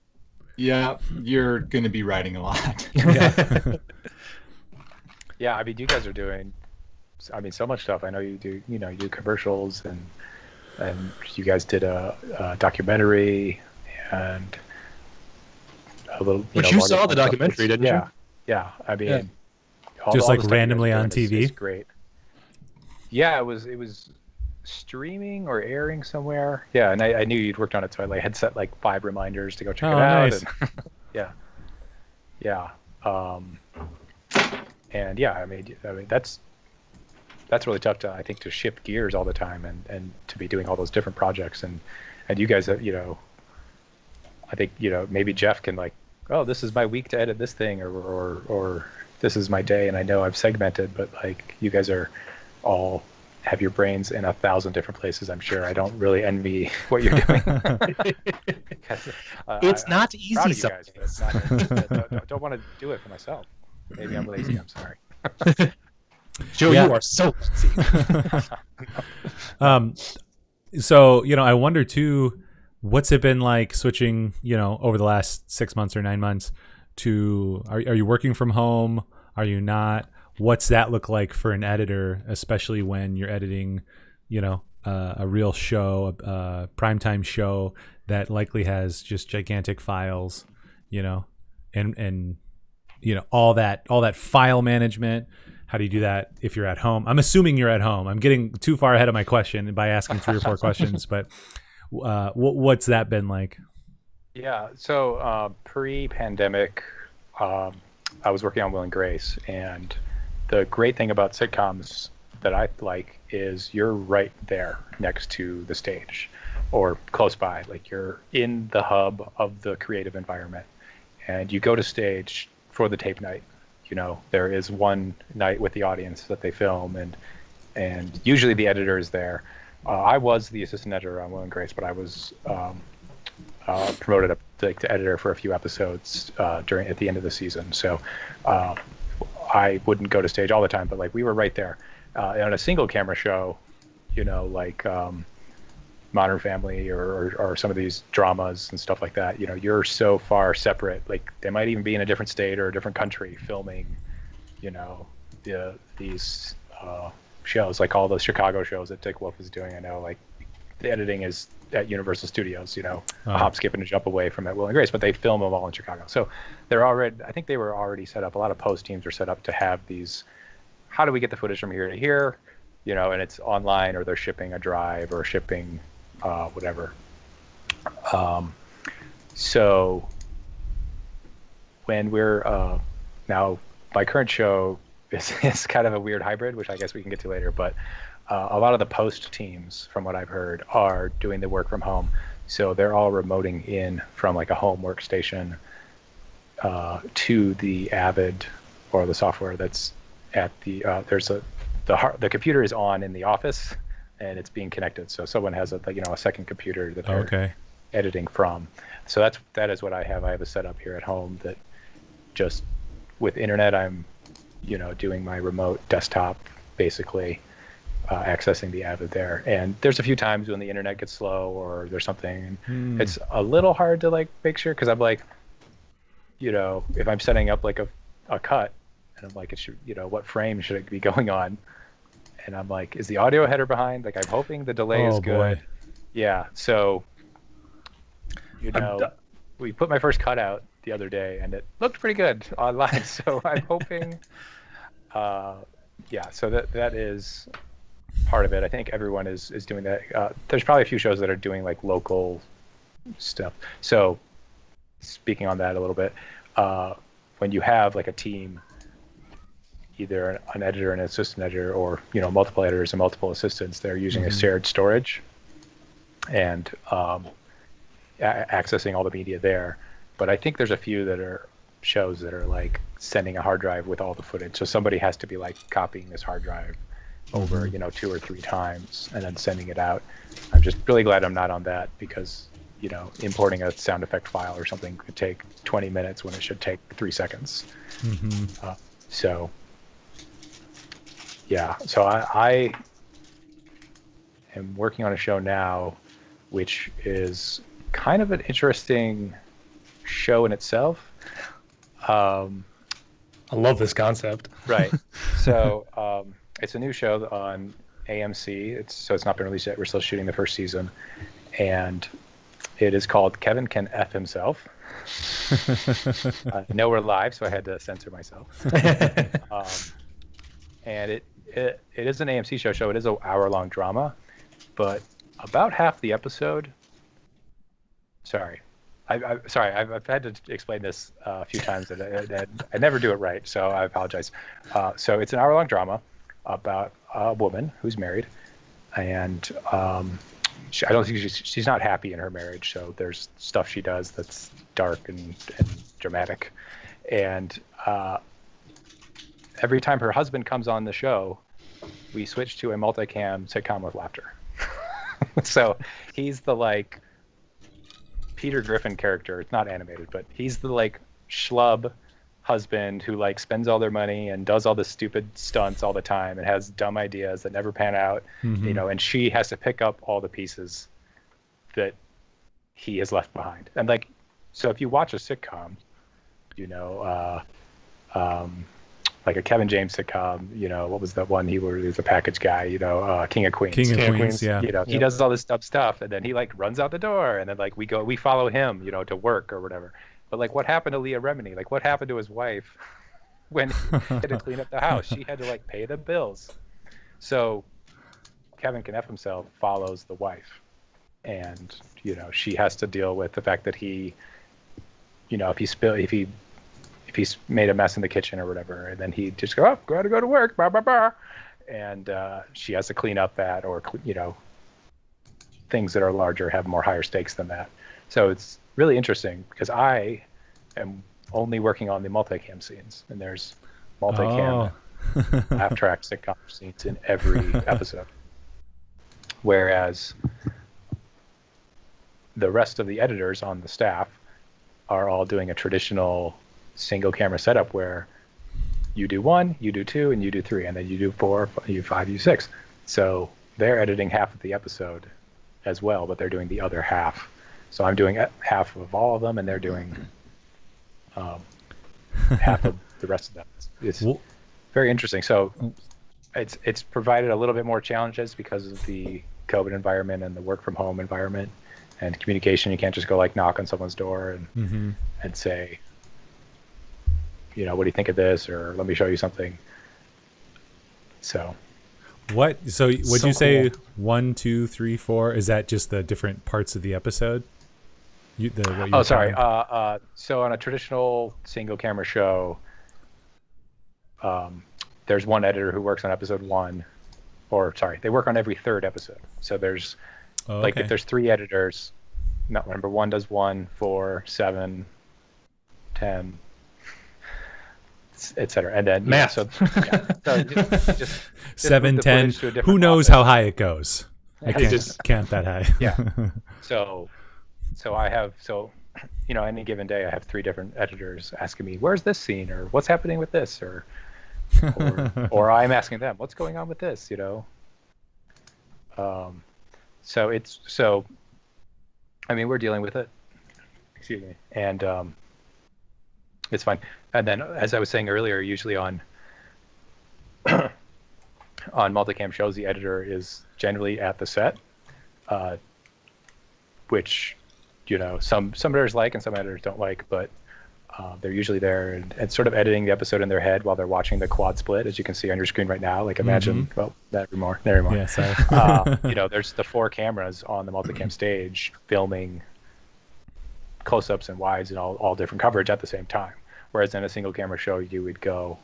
yeah, you're going to be writing a lot. Yeah. Yeah, I mean, you guys are doing, I mean, so much stuff. I know you do, you know, you do commercials, and you guys did a documentary and a little. Which you saw the documentary, didn't you? Yeah. I mean, Yeah. all Just the like stuff you guys randomly are on doing TV? is great. Yeah, it was streaming or airing somewhere. Yeah, and I knew you'd worked on it, so I had set like 5 reminders to go check it out. Nice. And, yeah. And yeah, I mean that's really tough to, I think, to shift gears all the time and to be doing all those different projects, and you guys, you know, I think, you know, maybe Jeff can like, oh, this is my week to edit this thing, or this is my day, and I know I've segmented, but like you guys are all have your brains in 1,000 different places. I'm sure. I don't really envy what you're doing. It's not I'm easy proud of you sometimes. guys, but don't want to do it for myself. Maybe I'm lazy. I'm sorry. Joe, Yeah. you are so easy. So, you know, I wonder too, what's it been like switching, you know, over the last 6 months or 9 months to, are you working from home? Are you not? What's that look like for an editor, especially when you're editing, you know, a real show, a primetime show that likely has just gigantic files, you know, and you know, all that file management. How do you do that if you're at home? I'm assuming you're at home. I'm getting too far ahead of my question by asking 3 or 4 questions, but what's that been like? Yeah. So pre-pandemic, I was working on Will and Grace, and the great thing about sitcoms that I like is you're right there next to the stage or close by. Like you're in the hub of the creative environment, and you go to stage for the tape night. You know, there is one night with the audience that they film, and usually the editor is there. I was the assistant editor on Will and Grace, but I was promoted up to editor for a few episodes at the end of the season. So I wouldn't go to stage all the time, but like we were right there. On a single camera show, like Modern Family or some of these dramas and stuff like that, you're so far separate. Like they might even be in a different state or a different country filming, these shows, like all those Chicago shows that Dick Wolf is doing. I know, like the editing is at Universal Studios, a hop, skip, and a jump away from at Will and Grace, but they film them all in Chicago. So I think they were already set up. A lot of post teams are set up to have these, how do we get the footage from here to here, and it's online, or they're shipping a drive or shipping whatever. So when we're now, my current show is kind of a weird hybrid, which I guess we can get to later, but a lot of the post teams, from what I've heard, are doing the work from home. So they're all remoting in from like a home workstation to the Avid or the software that's at the the computer is on in the office and it's being connected. So someone has a second computer that they're editing from. So that is what I have. I have a setup here at home that just with internet, I'm doing my remote desktop basically. Accessing the Avid there, and there's a few times when the internet gets slow or there's something. It's a little hard to like make sure, because I'm like, if I'm setting up like a cut, and I'm like, it should, what frame should it be going on? And I'm like, is the audio header behind? Like, I'm hoping the delay is good. Boy. Yeah. So, we put my first cut out the other day, and it looked pretty good online. So I'm hoping, So that is part of it. I think everyone is doing that. There's probably a few shows that are doing like local stuff. So speaking on that a little bit, when you have like a team, either an editor and an assistant editor, or multiple editors and multiple assistants, they're using a shared storage and accessing all the media there. But I think there's a few that are shows that are like sending a hard drive with all the footage. So somebody has to be like copying this hard drive over 2 or 3 times and then sending it out. I'm just really glad I'm not on that, because importing a sound effect file or something could take 20 minutes when it should take 3 seconds. So I am working on a show now which is kind of an interesting show in itself. I love this concept. Right. So it's a new show on AMC. It's not been released yet. We're still shooting the first season, and it is called Kevin Can F Himself. No, we're live, so I had to censor myself. And it is an AMC show. It is an hour-long drama, but about half the episode. Sorry. I've had to explain this a few times, and I never do it right, so I apologize. So it's an hour-long drama about a woman who's married, and I don't think she's not happy in her marriage. So there's stuff she does that's dark and dramatic, and every time her husband comes on the show, we switch to a multicam sitcom with laughter. So he's the like Peter Griffin character. It's not animated, but he's the like schlub husband who like spends all their money and does all the stupid stunts all the time and has dumb ideas that never pan out, and she has to pick up all the pieces that he has left behind. And like, so if you watch a sitcom, like a Kevin James sitcom, what was that one? He was a package guy, King of Queens. King of Queens, yeah. He does all this dumb stuff, and then he like runs out the door, and then like we follow him, to work or whatever. But like, what happened to Leah Remini? Like, what happened to his wife when he had to clean up the house? She had to like pay the bills. So Kevin Can F Himself follows the wife, and she has to deal with the fact that he, if he's made a mess in the kitchen or whatever, and then he just gotta go to work, blah, blah, blah. And she has to clean up that, or things that are larger have more higher stakes than that. So it's really interesting, because I am only working on the multicam scenes, and there's multicam laugh track sitcom scenes in every episode, whereas the rest of the editors on the staff are all doing a traditional single camera setup where you do 1, you do 2, and you do 3, and then you do 4, you do 5, you do 6. So they're editing half of the episode as well, but they're doing the other half. So I'm doing half of all of them, and they're doing half of the rest of them. It's very interesting. So it's provided a little bit more challenges because of the COVID environment and the work from home environment and communication. You can't just go like knock on someone's door and say, you know, what do you think of this, or let me show you something. So what? So would So you say cool. 1, 2, 3, 4? Is that just the different parts of the episode? Oh, sorry. So on a traditional single camera show, there's one editor who works on episode 1, or sorry, they work on every third episode. So there's like if there's 3 editors, not remember 1 does 1, 4, 7, 10, etc. And then Math. so just 7, move the 10. footage to a different Who knows office. how high it goes? I can't that high. Yeah. So I have, you know, any given day I have 3 different editors asking me, where's this scene, or what's happening with this, or I'm asking them, what's going on with this, you know? So I mean, we're dealing with it. Excuse me. And it's fine. And then, as I was saying earlier, usually on multicam shows, the editor is generally at the set, which, you know, some editors like and some editors don't like, but they're usually there and sort of editing the episode in their head while they're watching the quad split, as you can see on your screen right now. Like imagine, well, never more. Yeah, sorry. You know, there's the 4 cameras on the multicam stage filming close-ups and wides and all different coverage at the same time. Whereas in a single camera show, you would go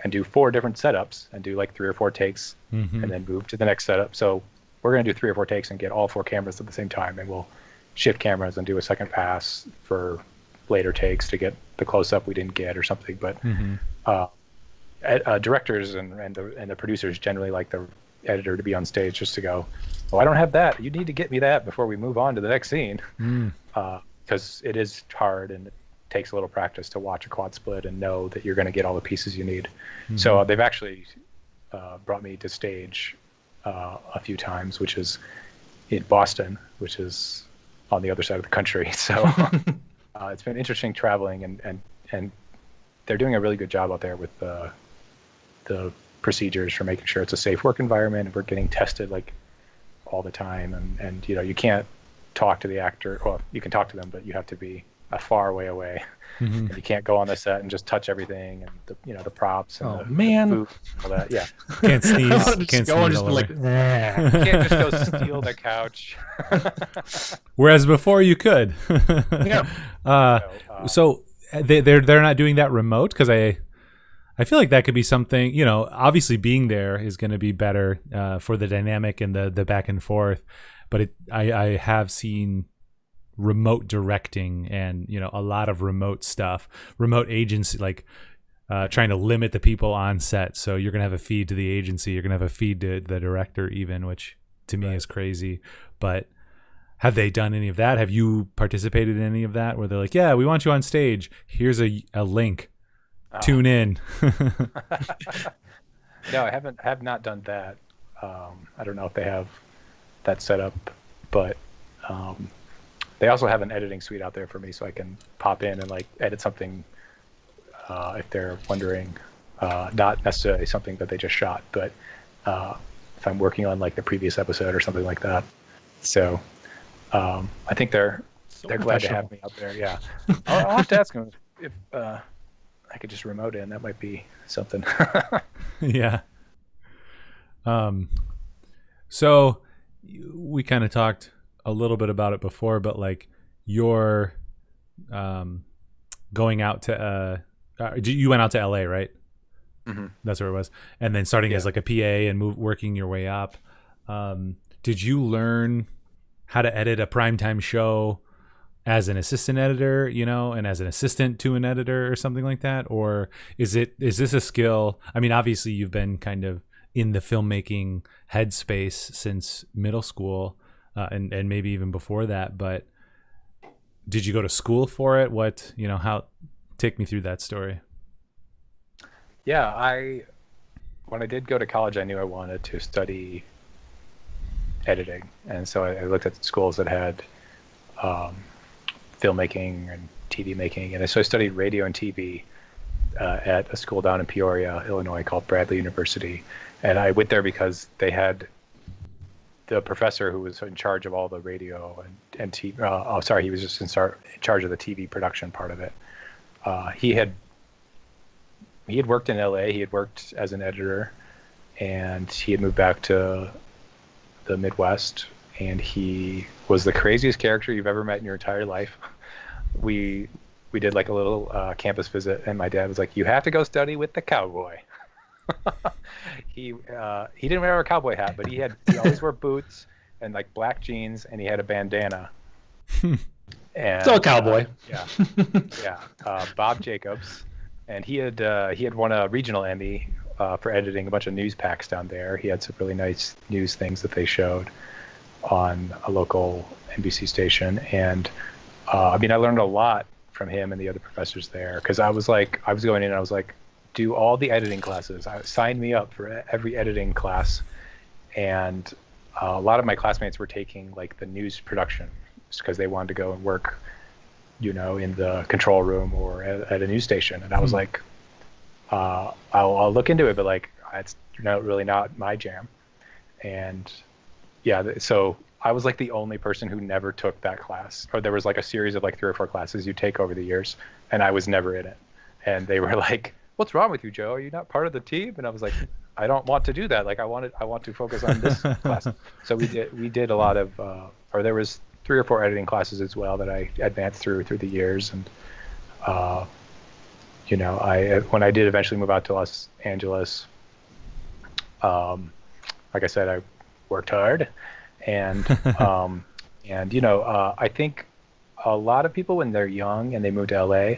and do 4 different setups and do like 3 or 4 takes and then move to the next setup. So we're going to do 3 or 4 takes and get all 4 cameras at the same time, and we'll shift cameras and do a second pass for later takes to get the close-up we didn't get or something. But directors and the producers generally like the editor to be on stage just to go, oh, I don't have that. You need to get me that before we move on to the next scene. Because it is hard and it takes a little practice to watch a quad split and know that you're going to get all the pieces you need. So they've actually brought me to stage a few times, which is in Boston, which is on the other side of the country. So it's been interesting traveling, and they're doing a really good job out there with the procedures for making sure it's a safe work environment, and we're getting tested like all the time. And you know, you can't talk to the actor. Well, you can talk to them, but you have to be a far way away. And you can't go on the set and just touch everything, and the props and the food and all that. Yeah, Can't sneeze. Just Can't go and sneeze just all be like, over. you can't just go steal the couch. Whereas before you could. yeah. So they're not doing that remote, because I feel like that could be something, you know, obviously being there is going to be better for the dynamic and the back and forth. But I have seen remote directing and, you know, a lot of remote stuff, remote agency, like trying to limit the people on set. So you're going to have a feed to the agency. You're going to have a feed to the director even, which to me is crazy. But have they done any of that? Have you participated in any of that where they're like, yeah, we want you on stage. Here's a link. Tune in. No, I have not done that. I don't know if they have that set up, but they also have an editing suite out there for me, so I can pop in and like edit something if they're wondering, not necessarily something that they just shot, but if I'm working on like the previous episode or something like that. So I think they're glad to have me out there. Yeah, I'll have to ask them if I could just remote in. That might be something. Yeah. So we kind of talked a little bit about it before, but like you're going out to you went out to LA, right? That's where it was, and then starting as like a PA and working your way up. Did you learn how to edit a primetime show as an assistant editor, you know, and as an assistant to an editor or something like that? Or is this a skill? I mean, obviously you've been kind of in the filmmaking headspace since middle school, and maybe even before that, but did you go to school for it? What, you know, how, take me through that story. Yeah, when I did go to college, I knew I wanted to study editing, and so I looked at schools that had filmmaking and TV making, and so I studied radio and TV at a school down in Peoria, Illinois, called Bradley University, and I went there because they had the professor who was in charge of all the radio and TV. He was just in charge of the TV production part of it. He had worked in LA. He had worked as an editor, and he had moved back to the Midwest, and he was the craziest character you've ever met in your entire life. We did like a little campus visit, and my dad was like, "You have to go study with the cowboy." He didn't wear a cowboy hat, but he always wore boots and like black jeans, and he had a bandana. And Still a cowboy. Bob Jacobs, and he had won a regional Emmy for editing a bunch of news packs down there. He had some really nice news things that they showed on a local NBC station, and I learned a lot from him and the other professors there, because I was going in and I was like, do all the editing classes. Sign me up for every editing class, and a lot of my classmates were taking like the news production because they wanted to go and work, in the control room or at a news station. And I was like, I'll look into it, but like it's really not my jam. And yeah, so I was like the only person who never took that class, or there was like a series of like 3 or 4 classes you take over the years, and I was never in it. And they were like, "What's wrong with you, Joe? Are you not part of the team?" And I was like, "I don't want to do that. Like I want to focus on this class." So we did a lot of, or there was 3 or 4 editing classes as well that I advanced through the years. And when I did eventually move out to Los Angeles, like I said, I worked hard, and I think a lot of people when they're young and they move to LA,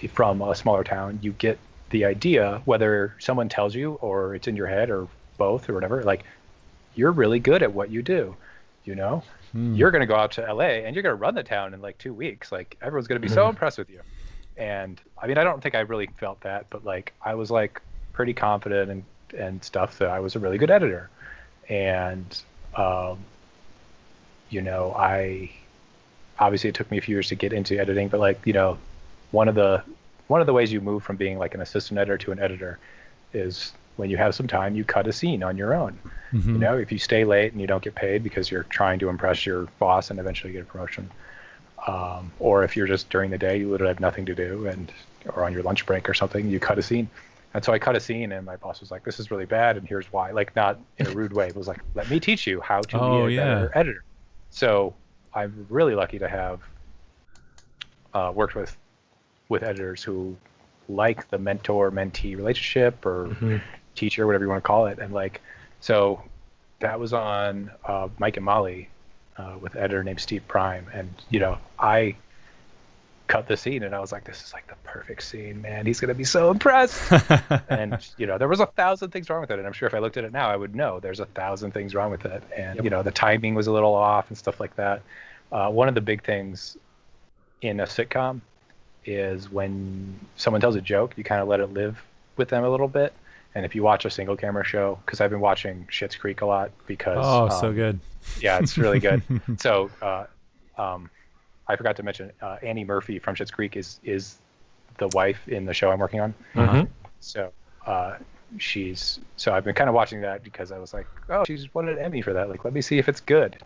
from a smaller town, you get the idea, whether someone tells you or it's in your head or both or whatever, like you're really good at what you do. You're going to go out to LA and you're going to run the town in like 2 weeks. Like everyone's going to be so impressed with you. And I don't think I really felt that, but like I was like pretty confident and stuff that I was a really good editor. And I obviously it took me a few years to get into editing, but like one of the ways you move from being like an assistant editor to an editor is when you have some time, you cut a scene on your own. Mm-hmm. If you stay late and you don't get paid because you're trying to impress your boss and eventually get a promotion, or if you're just during the day, you literally have nothing to do or on your lunch break or something, you cut a scene. And so I cut a scene, and my boss was like, "This is really bad, and here's why." Like not in a rude way. It was like, "Let me teach you how to be a better editor." So I'm really lucky to have worked with editors who like the mentor-mentee relationship, or teacher, whatever you want to call it. And like, so that was on Mike and Molly with an editor named Steve Prime. And, I cut the scene and I was like, this is like the perfect scene, man. He's going to be so impressed. And, there was 1,000 things wrong with it. And I'm sure if I looked at it now, I would know there's 1,000 things wrong with it. And, the timing was a little off and stuff like that. One of the big things in a sitcom is when someone tells a joke, you kind of let it live with them a little bit. And if you watch a single camera show, because I've been watching Schitt's Creek a lot because so good. Yeah, it's really good. So I forgot to mention Annie Murphy from Schitt's Creek is the wife in the show I'm working on. So I've been kind of watching that because I was like, oh, she's won an Emmy for that. Like, let me see if it's good.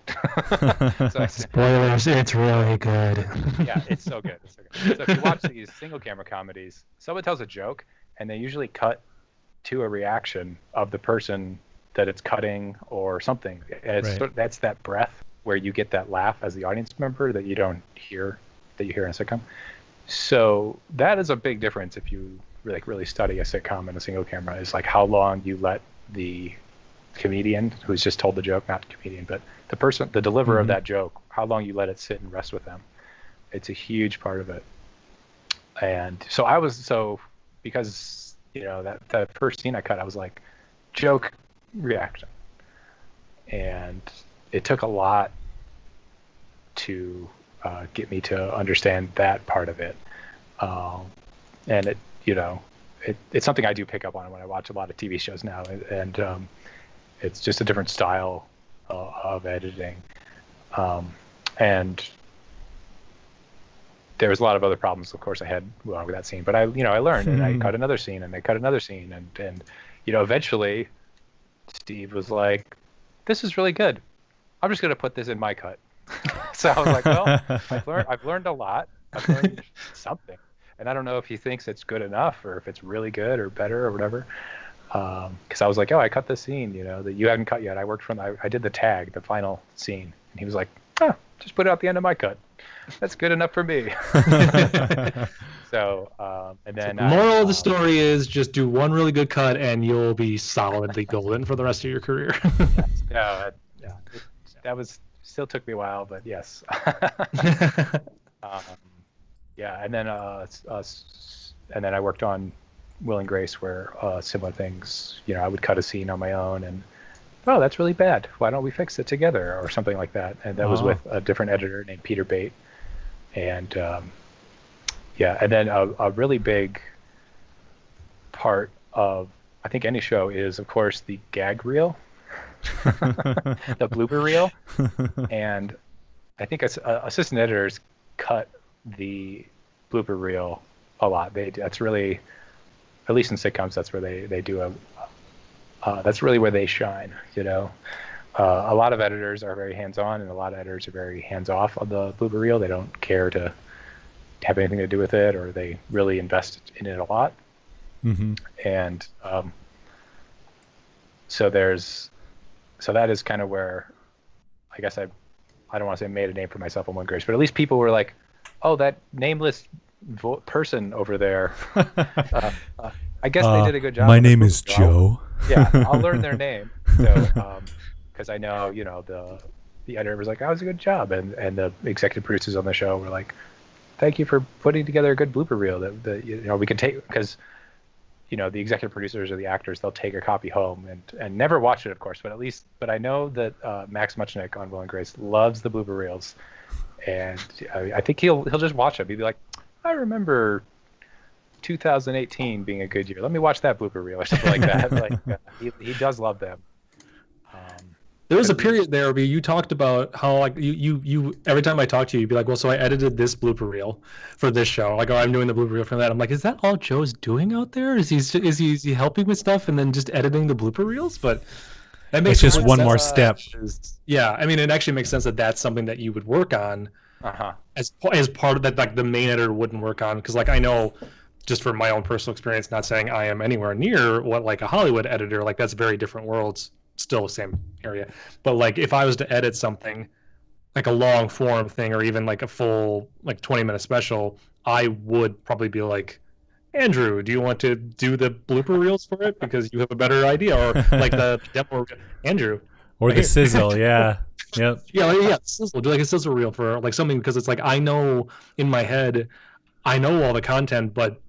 Spoilers, it's really good. Yeah, it's so good. It's so good. So if you watch these single camera comedies, someone tells a joke and they usually cut to a reaction of the person that it's cutting or something. And that's that breath where you get that laugh as the audience member that you don't hear, that you hear in a sitcom. So that is a big difference if you really study a sitcom and a single camera, is like how long you let the comedian who's just told the joke, not the comedian, but the deliverer of that joke, how long you let it sit and rest with them. It's a huge part of it. And so because that first scene I cut, I was like, joke, reaction. And it took a lot to get me to understand that part of it. And it, it's something I do pick up on when I watch a lot of TV shows now, and it's just a different style of editing, and there was a lot of other problems, of course, I had along with that scene. But I learned, and I cut another scene, and I cut another scene, and eventually, Steve was like, "This is really good. I'm just going to put this in my cut." So I was like, "Well, I've learned a lot. I've learned something, and I don't know if he thinks it's good enough, or if it's really good, or better, or whatever." Because I was like, "Oh, I cut the scene, that you haven't cut yet. I did the tag, the final scene," and he was like, "Oh, just put it at the end of my cut. That's good enough for me." So, and then the moral of the story is just do one really good cut and you'll be solidly golden for the rest of your career. yeah, that was still took me a while, but yes. Yeah, and then I worked on Will and Grace, where similar things. I would cut a scene on my own, and oh, that's really bad. Why don't we fix it together, or something like that? And that was with a different editor named Peter Bate. And and then a really big part of, I think, any show is, of course, the gag reel, the blooper reel. And I think assistant editors cut the blooper reel a lot. That's really, at least in sitcoms, that's where they do that's really where they shine. A lot of editors are very hands-on, and a lot of editors are very hands-off on the blooper reel. They don't care to have anything to do with it, or they really invest in it a lot. Mm-hmm. And so that is kind of where, I guess, I don't want to say made a name for myself on One Grace, but at least people were like, "Oh, that nameless person over there. I guess they did a good job." My name is Joe. Yeah, I'll learn their name. So, because I know, the editor was like, "That was a good job," and the executive producers on the show were like, "Thank you for putting together a good blooper reel that we can take," because the executive producers or the actors, they'll take a copy home and never watch it, of course, but I know that Max Muchnick on Will and Grace loves the blooper reels, and I think he'll just watch them. He'll be like, "I remember 2018 being a good year. Let me watch that blooper reel," or something like that. He does love them. There was a period there where you talked about how, like, you every time I talked to you, you'd be like, "Well, so I edited this blooper reel for this show." Like, "Oh, I'm doing the blooper reel for that." I'm like, "Is that all Joe's doing out there? Is he helping with stuff and then just editing the blooper reels?" But that makes it's just one more step. Yeah, I mean, it actually makes sense that that's something that you would work on as part of that. Like, the main editor wouldn't work on, because, like, I know, just from my own personal experience, not saying I am anywhere near what, like, a Hollywood editor, like, that's very different worlds. Still the same area, but, like, if I was to edit something like a long form thing, or even like a full, like, 20-minute special, I would probably be like, "Andrew, do you want to do the blooper reels for it because you have a better idea?" Or like the demo, Andrew, or the sizzle. Yeah. Yep. Yeah, sizzle. Do like a sizzle reel for, like, something, because it's like, I know in my head, I know all the content, but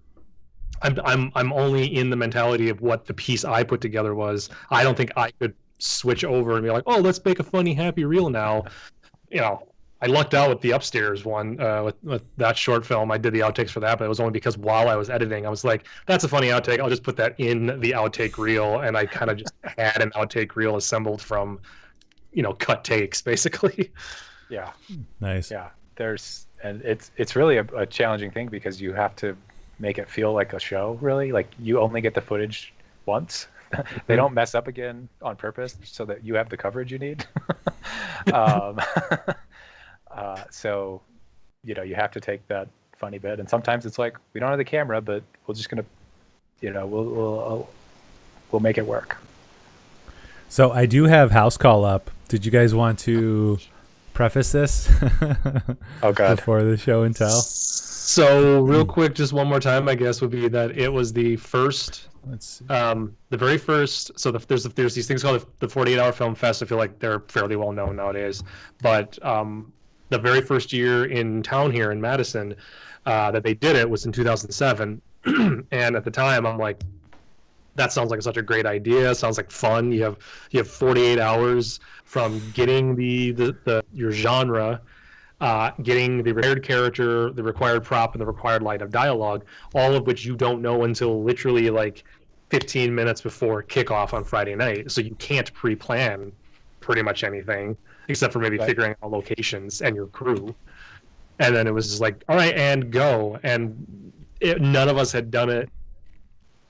I'm only in the mentality of what the piece I put together was. I don't think I could switch over and be like, "Oh, let's make a funny, happy reel now." I lucked out with the Upstairs one, with that short film. I did the outtakes for that, but it was only because while I was editing, I was like, "That's a funny outtake. I'll just put that in the outtake reel." And I kind of just had an outtake reel assembled from, cut takes, basically. Yeah. Nice. Yeah. It's really a challenging thing, because you have to make it feel like a show, really. Like, you only get the footage once. They don't mess up again on purpose so that you have the coverage you need. So, you have to take that funny bit, and sometimes it's like, we don't have the camera, but we're just gonna, we'll make it work. So I do have house call up. Did you guys want to preface this? Oh, God. Before the show and tell? So real quick, just one more time, I guess, would be that it was the first, the very first. So there's these things called the 48-hour Film Fest. I feel like they're fairly well known nowadays. But the very first year in town here in Madison that they did it was in 2007. And at the time, I'm like, that sounds like such a great idea. Sounds like fun. You have 48 hours from getting your genre getting the required character, the required prop, and the required line of dialogue, all of which you don't know until literally like 15 minutes before kickoff on Friday night. So you can't pre-plan pretty much anything except for maybe figuring out locations and your crew. And then it was just like, all right, and go. And none of us had done it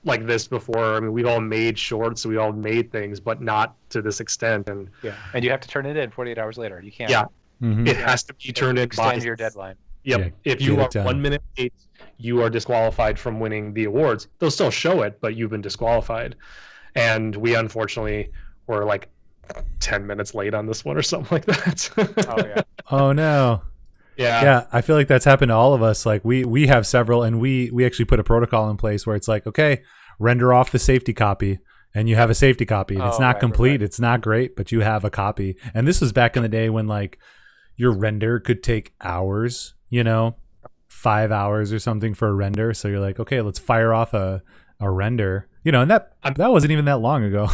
like this before. I mean, we've all made shorts, we all made things, but not to this extent. And and you have to turn it in 48 hours later. You can't. Yeah, it has to be turned in. Extend your deadline. Yep. Yeah, if you are done. 1 minute late, you are disqualified from winning the awards. They'll still show it, but you've been disqualified. And we unfortunately were like 10 minutes late on this one or something like that. Oh yeah. Oh no. Yeah, I feel like that's happened to all of us. Like we have several, and we actually put a protocol in place where it's like, okay, render off the safety copy, and you have a safety copy. And it's not complete, it's not great, but you have a copy. And this was back in the day when like your render could take hours, 5 hours or something for a render. So you're like, okay, let's fire off a render, and that wasn't even that long ago.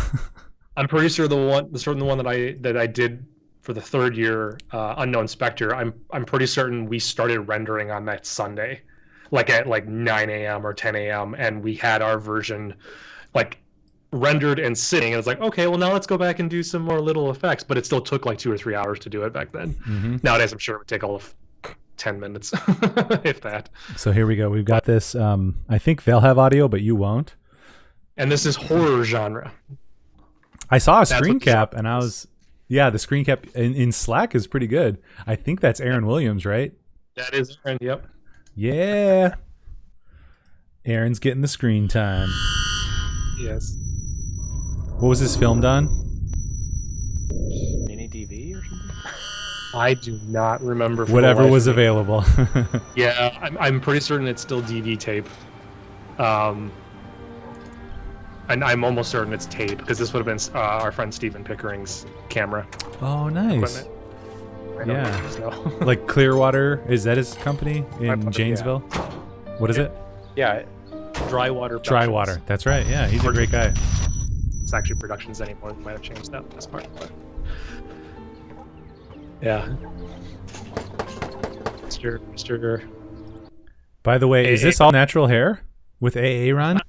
I'm pretty sure the one that I did for the third year, Unknown Spectre, I'm pretty certain we started rendering on that Sunday, like at like 9 a.m. or 10 a.m. and we had our version like rendered and sitting. And it's like, okay, well now let's go back and do some more little effects. But it still took like 2 or 3 hours to do it back then. Mm-hmm. Nowadays, I'm sure it would take all of 10 minutes, if that. So here we go. We've got this. I think they'll have audio, but you won't. And this is horror genre. I saw a screen cap, and I was. Yeah, the screen cap in Slack is pretty good. I think that's Aaron Williams, right? That is Aaron, yep. Yeah. Aaron's getting the screen time. Yes. What was this filmed on? Mini DV or something? I do not remember. Whatever was available. Yeah, I'm pretty certain it's still DV tape. And I'm almost certain it's tape, because this would have been our friend Stephen Pickering's camera. Oh, nice. Yeah. Like Clearwater, is that his company in Janesville? Yeah. What is it? Yeah. Drywater. Drywater. That's right. Yeah, he's a great guy. It's actually Productions anymore. They might have changed that this part. But yeah. Mr. By the way, is this all natural hair with AA Ron?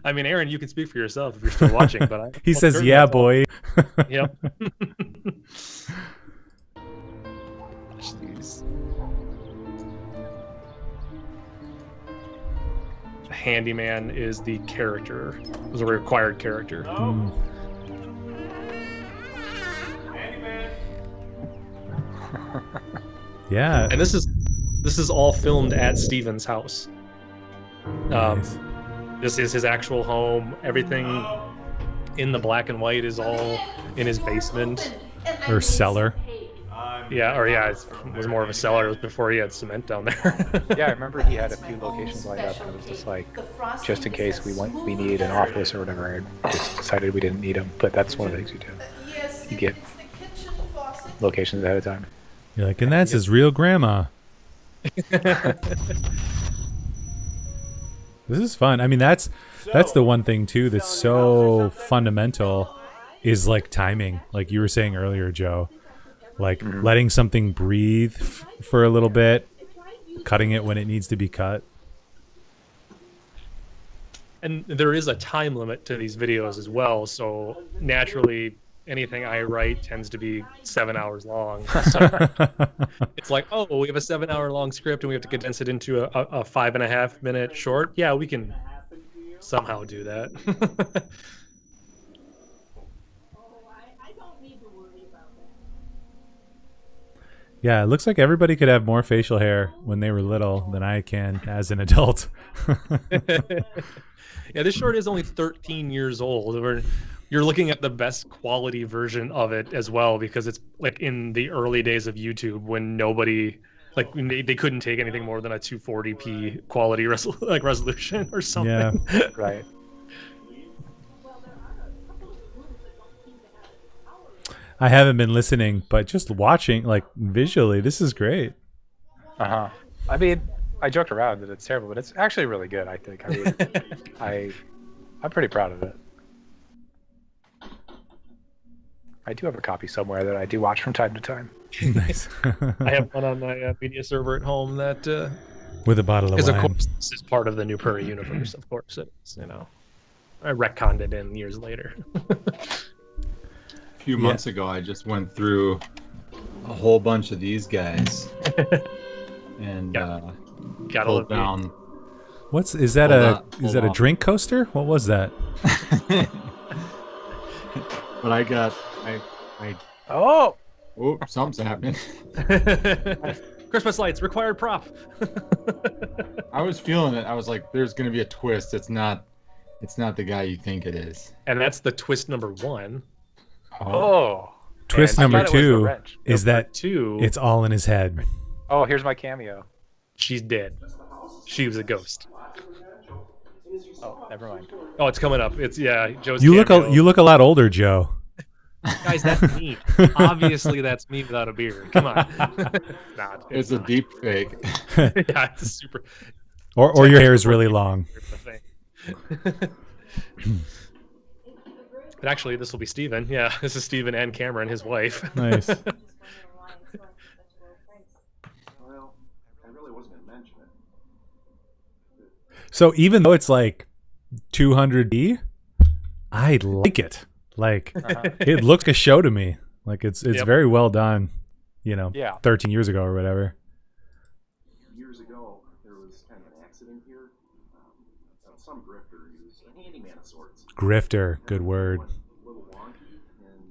I mean, Aaron, you can speak for yourself if you're still watching, but he says, "Yeah, boy." Yep. Jeez. The handyman is the character. Is a required character. No. Handyman. Yeah. And this is all filmed at Steven's house. Nice. This is his actual home. Everything in the black and white is all in his basement or cellar. It was more of a cellar. It was before he had cement down there. Yeah, I remember he had a few locations lined up, and it was just like, just in case we need an office or whatever. I just decided we didn't need them, but that's one of the things you do. You get locations ahead of time. You're like, and that's his real grandma. This is fun. I mean, that's the one thing too that's so fundamental is like timing. Like you were saying earlier, Joe, like letting something breathe for a little bit, cutting it when it needs to be cut. And there is a time limit to these videos as well. So naturally, anything I write tends to be 7 hours long. So it's like, oh, we have a 7 hour long script and we have to condense it into a 5.5 minute short. Yeah, we can somehow do that. Yeah, it looks like everybody could have more facial hair when they were little than I can as an adult. Yeah, this short is only 13 years old. You're looking at the best quality version of it as well, because it's like in the early days of YouTube when nobody, like they couldn't take anything more than a 240p quality resolution or something. Yeah. Right. I haven't been listening, but just watching, like visually, this is great. Uh-huh. I mean, I joked around that it's terrible, but it's actually really good, I think. I mean, I'm pretty proud of it. I do have a copy somewhere that I do watch from time to time. Nice. I have one on my media server at home that With a bottle of is, of wine. course, this is part of the New Prairie universe. Of course, it's I retconned it in years later. A few months ago, I just went through a whole bunch of these guys and Gotta pulled love down. Is that a Hold on. drink coaster? What was that? But I Oh, oh, something's happening. Christmas lights required prop. I was feeling it. I was like, "There's gonna be a twist. It's not the guy you think it is." And that's the twist number 1. oh, Twist I number thought it was the 2 wrench. is that 2. it's all in his head. Oh, here's my cameo. She's dead. She was a ghost. Oh, never mind. Oh, it's coming up. It's Joe's. You cameo. look a lot older, Joe. Guys, that's me. Obviously, that's me without a beard. Come on. Not. It's a deep fake. Yeah, it's a super. Or your hair is really long. But actually, this will be Steven. Yeah, this is Steven and Cameron, his wife. Nice. Well, I really wasn't going to mention it. So even though it's like 200D, I like it. Like it looks like a show to me. Like it's Yep. very well done. Yeah. 13 years ago or whatever. Years ago, there was kind of an accident here. Some grifter used a handyman of sorts. Grifter, good word. Went a little wonky, and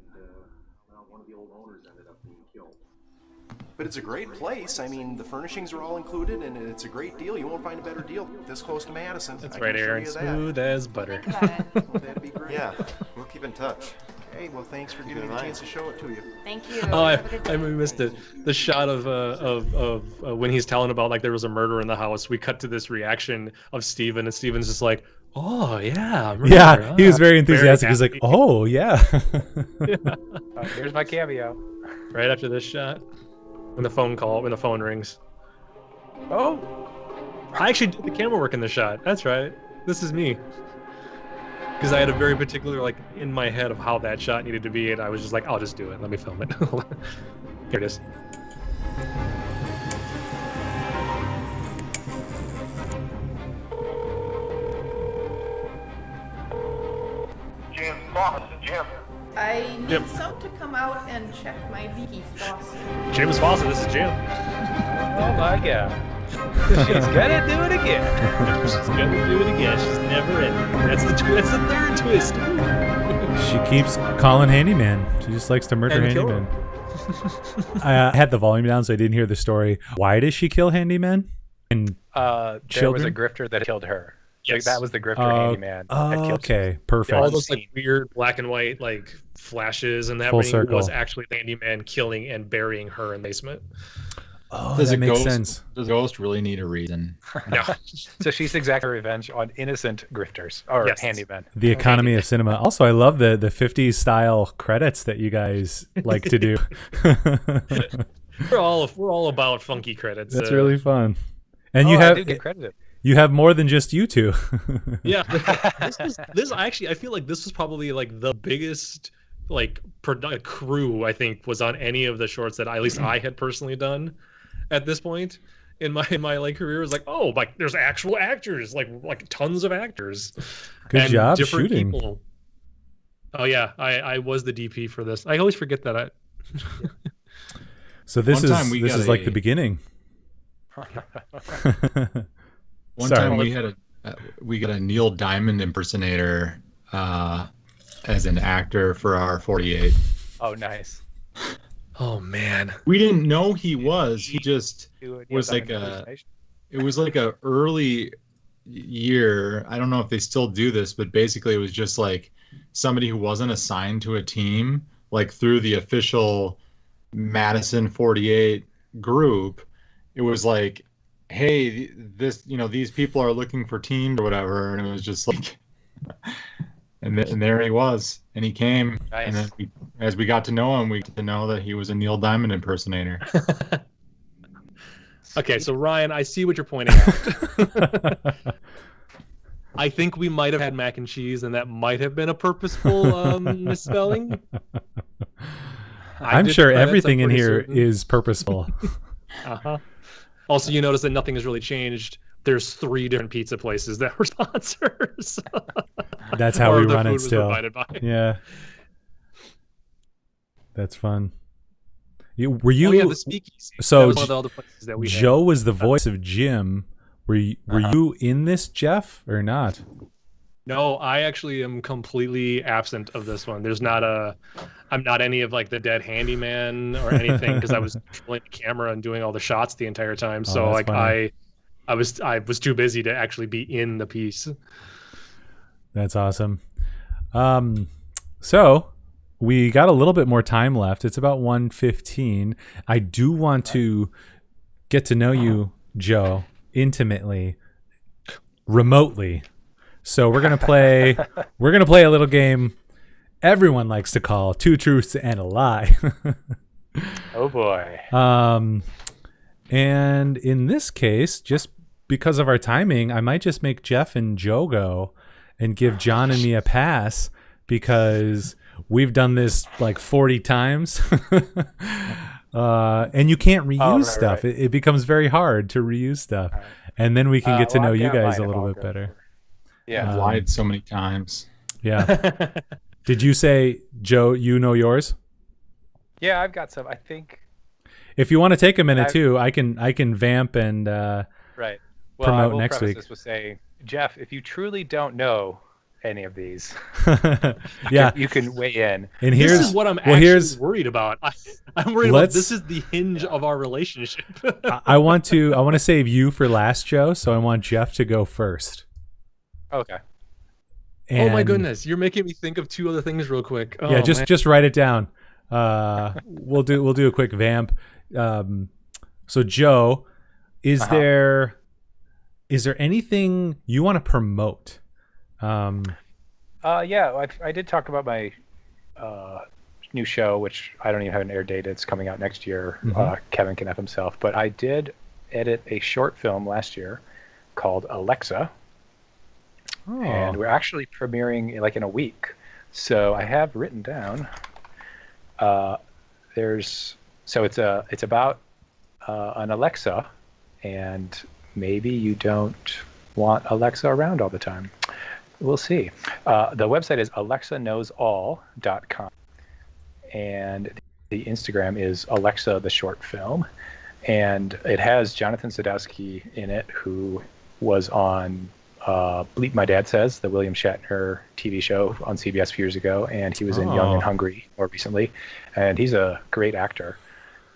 one of the old owners ended up being killed. But it's a great place. I mean, the furnishings are all included, and it's a great deal. You won't find a better deal this close to Madison. That's I right, can assure Aaron. you that. Smooth as butter. Think about it. Well, that'd be great. Yeah, we'll keep in touch. Hey, well, thanks for giving me Good the night. chance to show it to you. Thank you. Oh, Have a good I day. missed it. The shot of when he's telling about like there was a murder in the house. We cut to this reaction of Steven, and Steven's just like, "Oh yeah, murder, Yeah, he was very enthusiastic. He's like, happy." "Oh yeah." Here's my cameo. Right after this shot, when the phone rings. Oh, I actually did the camera work in the shot. That's right. This is me. Because I had a very particular, like, in my head of how that shot needed to be, and I was just like, I'll just do it. Let me film it. Here it is. Jim, boss, Jim. I need Yep. some to come out and check my leaky faucet. Jim's Fawcett, this is Jim. Oh my god. She's gonna do it again. She's gonna do it again. She's never in. That's the third twist. She keeps calling handyman. She just likes to murder And kill handyman. I had the volume down, so I didn't hear the story. Why does she kill handyman? And There was a Children? grifter that killed her. Like, Yes. that was the grifter handyman that killed okay, perfect. all One those like scene. weird black and white like flashes and that Full was circle. actually the handyman killing and burying her in the basement. Oh, Does that a makes ghost? sense. Does a ghost really need a reason? No. So she's exacting revenge on innocent grifters or Yes. handymen. The economy of cinema. Also, I love the 50s style credits that you guys like to do. We're all about funky credits. That's really fun. And Oh, you I do get have credited. you have more than just you two. Yeah. this actually I feel like this was probably like the biggest like crew I think was on any of the shorts that at least I had personally done at this point in my like career. It was like, oh, like there's actual actors, like tons of actors. Good and job different shooting. people. Oh yeah, I was the DP for this. I always forget that. So this One time is we this got is like a- the beginning. One Sorry. time we got a Neil Diamond impersonator as an actor for our 48. Oh, nice. Oh man. We didn't know he was. He just Do it, was yeah, like Diamond a. impersonation. It was like a early year. I don't know if they still do this, but basically it was just like somebody who wasn't assigned to a team, like through the official Madison 48 group. It was like, hey, these people are looking for teams or whatever, and it was just like, and there he was, and he came, and then as we got to know him, we got to know that he was a Neil Diamond impersonator. Okay, so Ryan, I see what you're pointing out. I think we might have had mac and cheese, and that might have been a purposeful misspelling. I'm sure everything in here is purposeful. Also, you notice that nothing has really changed. There's 3 different pizza places that were sponsors. That's how we run it still. Yeah. That's fun. Were you? Oh, yeah, the speakeasy. So that was one of the other places that we Joe had. was the voice of Jim. Were you in this, Jeff, or not? No, I actually am completely absent of this one. I'm not any of like the dead handyman or anything because I was controlling the camera and doing all the shots the entire time. So like funny. I was too busy to actually be in the piece. That's awesome. So we got a little bit more time left. It's about 1:15. I do want to get to know you, Joe, intimately, remotely. So we're gonna play a little game everyone likes to call Two Truths and a Lie. Oh boy. And in this case, just because of our timing, I might just make Jeff and Joe go and give John and me a pass because we've done this like 40 times. And you can't reuse stuff. Right. It becomes very hard to reuse stuff. Right. And then we can get to know you guys a little bit better. Yeah. I've lied so many times. Yeah. Did you say, Joe, you know yours? Yeah, I've got some. I think. If you want to take a minute too, I can vamp and right. Well, promote I will next week. This with saying, Jeff, if you truly don't know any of these, yeah, you can weigh in. And this is what I'm actually worried about. I'm worried about this is the hinge of our relationship. I want to save you for last, Joe. So I want Jeff to go first. Okay. And oh my goodness, you're making me think of 2 other things real quick. Oh, yeah, just write it down. We'll do a quick vamp. So Joe, is there anything you want to promote? Yeah, I did talk about my new show, which I don't even have an air date. It's coming out next year. Kevin can have himself, but I did edit a short film last year called Alexa. Oh. And we're actually premiering like in a week. So I have written down. It's about an Alexa, and maybe you don't want Alexa around all the time. We'll see. The website is alexaknowsall.com, and the Instagram is Alexa the Short Film, and it has Jonathan Sadowski in it, who was on Bleep My Dad Says, the William Shatner TV show on CBS a few years ago, and he was in Young and Hungry more recently, and he's a great actor.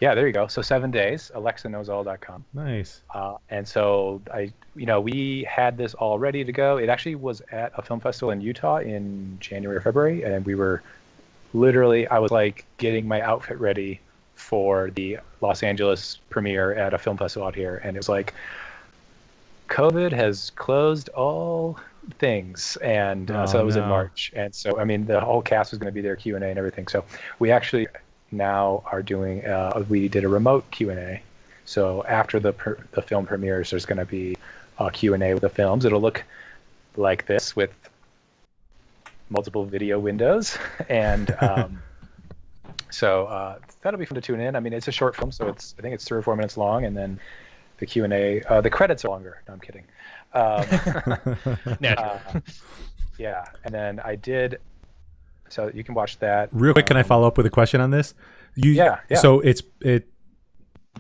Yeah, there you go. So 7 days, alexaknowsall.com. Nice. And so we had this all ready to go. It actually was at a film festival in Utah in January or February, and we were I was like getting my outfit ready for the Los Angeles premiere at a film festival out here, and it was like, COVID has closed all things, and so it was in March, and so the whole cast was going to be there, Q&A and everything. So we actually now are doing we did a remote Q&A. So after the film premieres, there's going to be a Q&A with the films. It'll look like this with multiple video windows, and so that'll be fun to tune in. It's a short film, so I think it's 3 or 4 minutes long, and then the Q&A, the credits are longer. No, I'm kidding. Yeah, and then I did, so you can watch that. Real quick, can I follow up with a question on this? Yeah. So it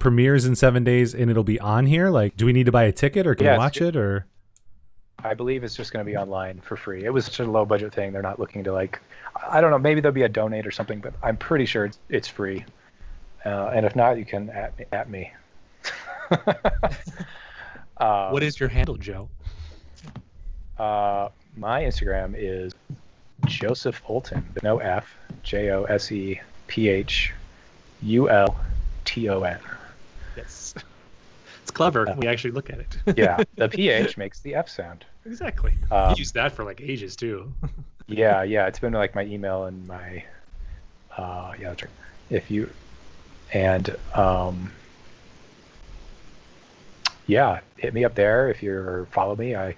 premieres in 7 days, and it'll be on here? Like, do we need to buy a ticket, or can we watch it, or? I believe it's just going to be online for free. It was such a low budget thing. They're not looking to I don't know, maybe there'll be a donate or something, but I'm pretty sure it's free. And if not, you can at me. What is your handle, Joe? My Instagram is Joseph Fulton, no F, JosepHulton. Yes. It's clever. We actually look at it. Yeah, the PH makes the F sound. Exactly. You used that for ages too. Yeah. It's been my email and my that's right. If you and hit me up there if you're follow me. I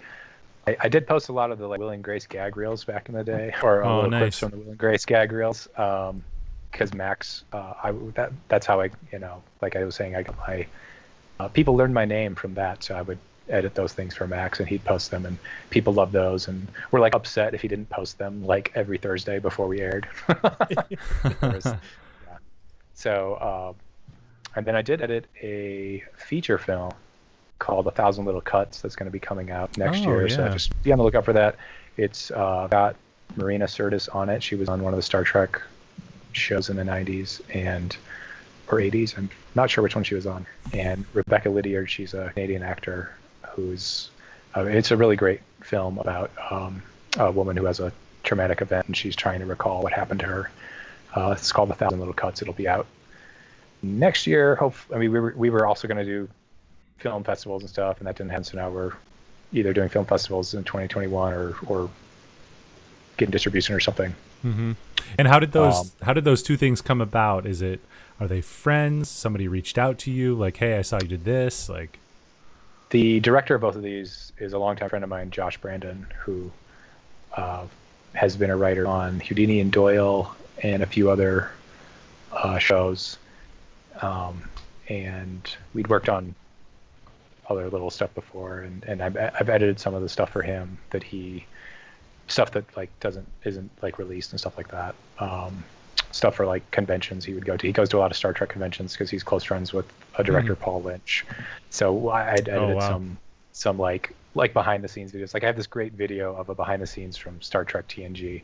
I did post a lot of the Will and Grace gag reels back in the day, or Oh, little nice. clips from the Will and Grace gag reels. Because Max, that's how I, like I was saying, I got my people learned my name from that, so I would edit those things for Max, and he'd post them, and people loved those, and were like upset if he didn't post them like every Thursday before we aired. Yeah. So, and then I did edit a feature film called 1,000 Little Cuts that's going to be coming out next year. So yeah. just be on the lookout for that. It's got Marina Sirtis on it. She was on one of the Star Trek shows in the 90s or 80s. I'm not sure which one she was on. And Rebecca Lydiard, she's a Canadian actor who's it's a really great film about a woman who has a traumatic event, and she's trying to recall what happened to her. It's called 1,000 Little Cuts. It'll be out next year. We were also going to do film festivals and stuff, and that didn't happen. So now we're either doing film festivals in 2021 or getting distribution or something. Mm-hmm. And how did those two things come about? Are they friends? Somebody reached out to you, like, hey, I saw you did this. Like, the director of both of these is a longtime friend of mine, Josh Brandon, who has been a writer on Houdini and Doyle and a few other shows. And we'd worked on other little stuff before, and I've edited some of the stuff for him stuff that like isn't like released and stuff like that. Stuff for like conventions he would go to. He goes to a lot of Star Trek conventions because he's close friends with a director, Paul Lynch. So I edited some like behind the scenes videos. Like I have this great video of a behind the scenes from Star Trek TNG,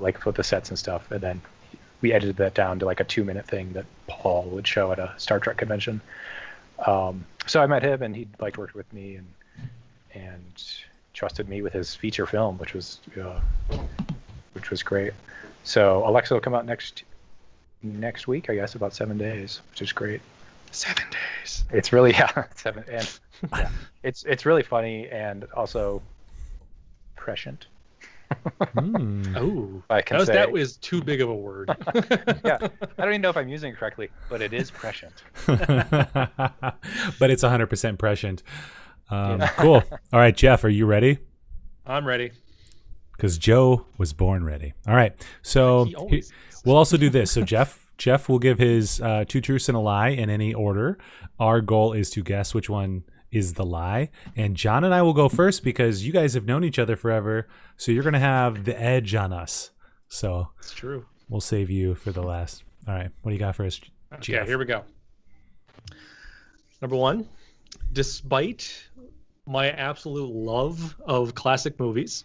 like with the sets and stuff, and then we edited that down to like a 2-minute thing that Paul would show at a Star Trek convention. So I met him, and he liked working with me and trusted me with his feature film, which was great. So Alexa will come out next week, I guess, about 7 days, which is great. 7 days. It's really seven, and yeah, it's really funny and also prescient. Oh, I can say that was too big of a word. yeah, I don't even know if I'm using it correctly, but it is prescient. But it's 100% prescient. Cool. All right, Jeff, are you ready? I'm ready. Because Joe was born ready. All right, so we'll also do this. So Jeff will give his 2 truths and a lie in any order. Our goal is to guess which one is the lie. And John and I will go first because you guys have known each other forever. So you're going to have the edge on us. So it's true. We'll save you for the last. All right. What do you got for us, Jeff? Okay, here we go. Number 1, despite my absolute love of classic movies,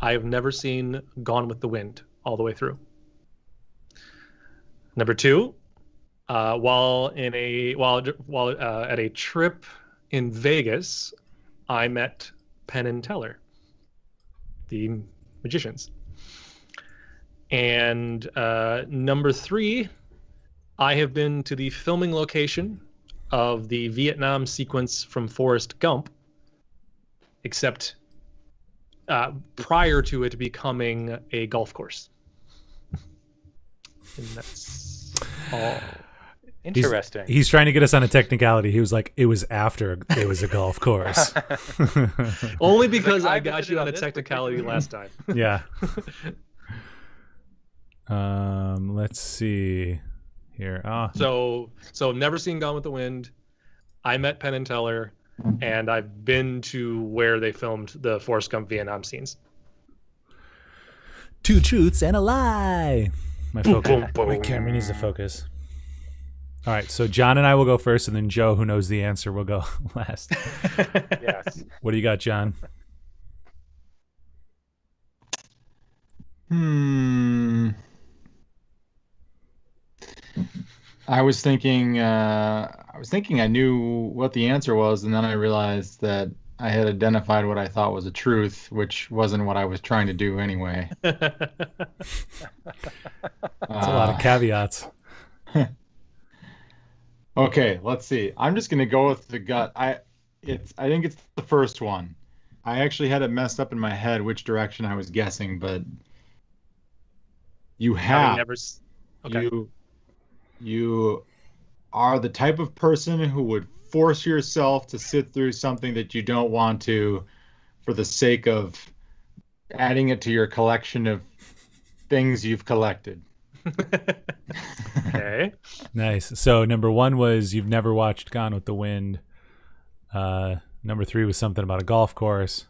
I have never seen Gone with the Wind all the way through. Number 2, while at a trip in Vegas, I met Penn and Teller, the magicians. And number 3, I have been to the filming location of the Vietnam sequence from Forrest Gump, except prior to it becoming a golf course. And that's all. Interesting. He's trying to get us on a technicality. He was like, it was after it was a golf course. Only because I got you on a technicality last time. Yeah. Let's see here. So never seen Gone with the Wind. I met Penn and Teller, and I've been to where they filmed the Forrest Gump Vietnam scenes. 2 truths and a lie. My camera needs to focus. All right, so John and I will go first, and then Joe, who knows the answer, will go last. Yes. What do you got, John? I was thinking I knew what the answer was, and then I realized that I had identified what I thought was a truth, which wasn't what I was trying to do anyway. That's a lot of caveats. Okay, let's see. I'm just gonna go with the gut. I think it's the first one. I actually had it messed up in my head which direction I was guessing, but you are the type of person who would force yourself to sit through something that you don't want to for the sake of adding it to your collection of things you've collected. Okay. Nice. So number 1 was you've never watched Gone with the Wind. Number 3 was something about a golf course.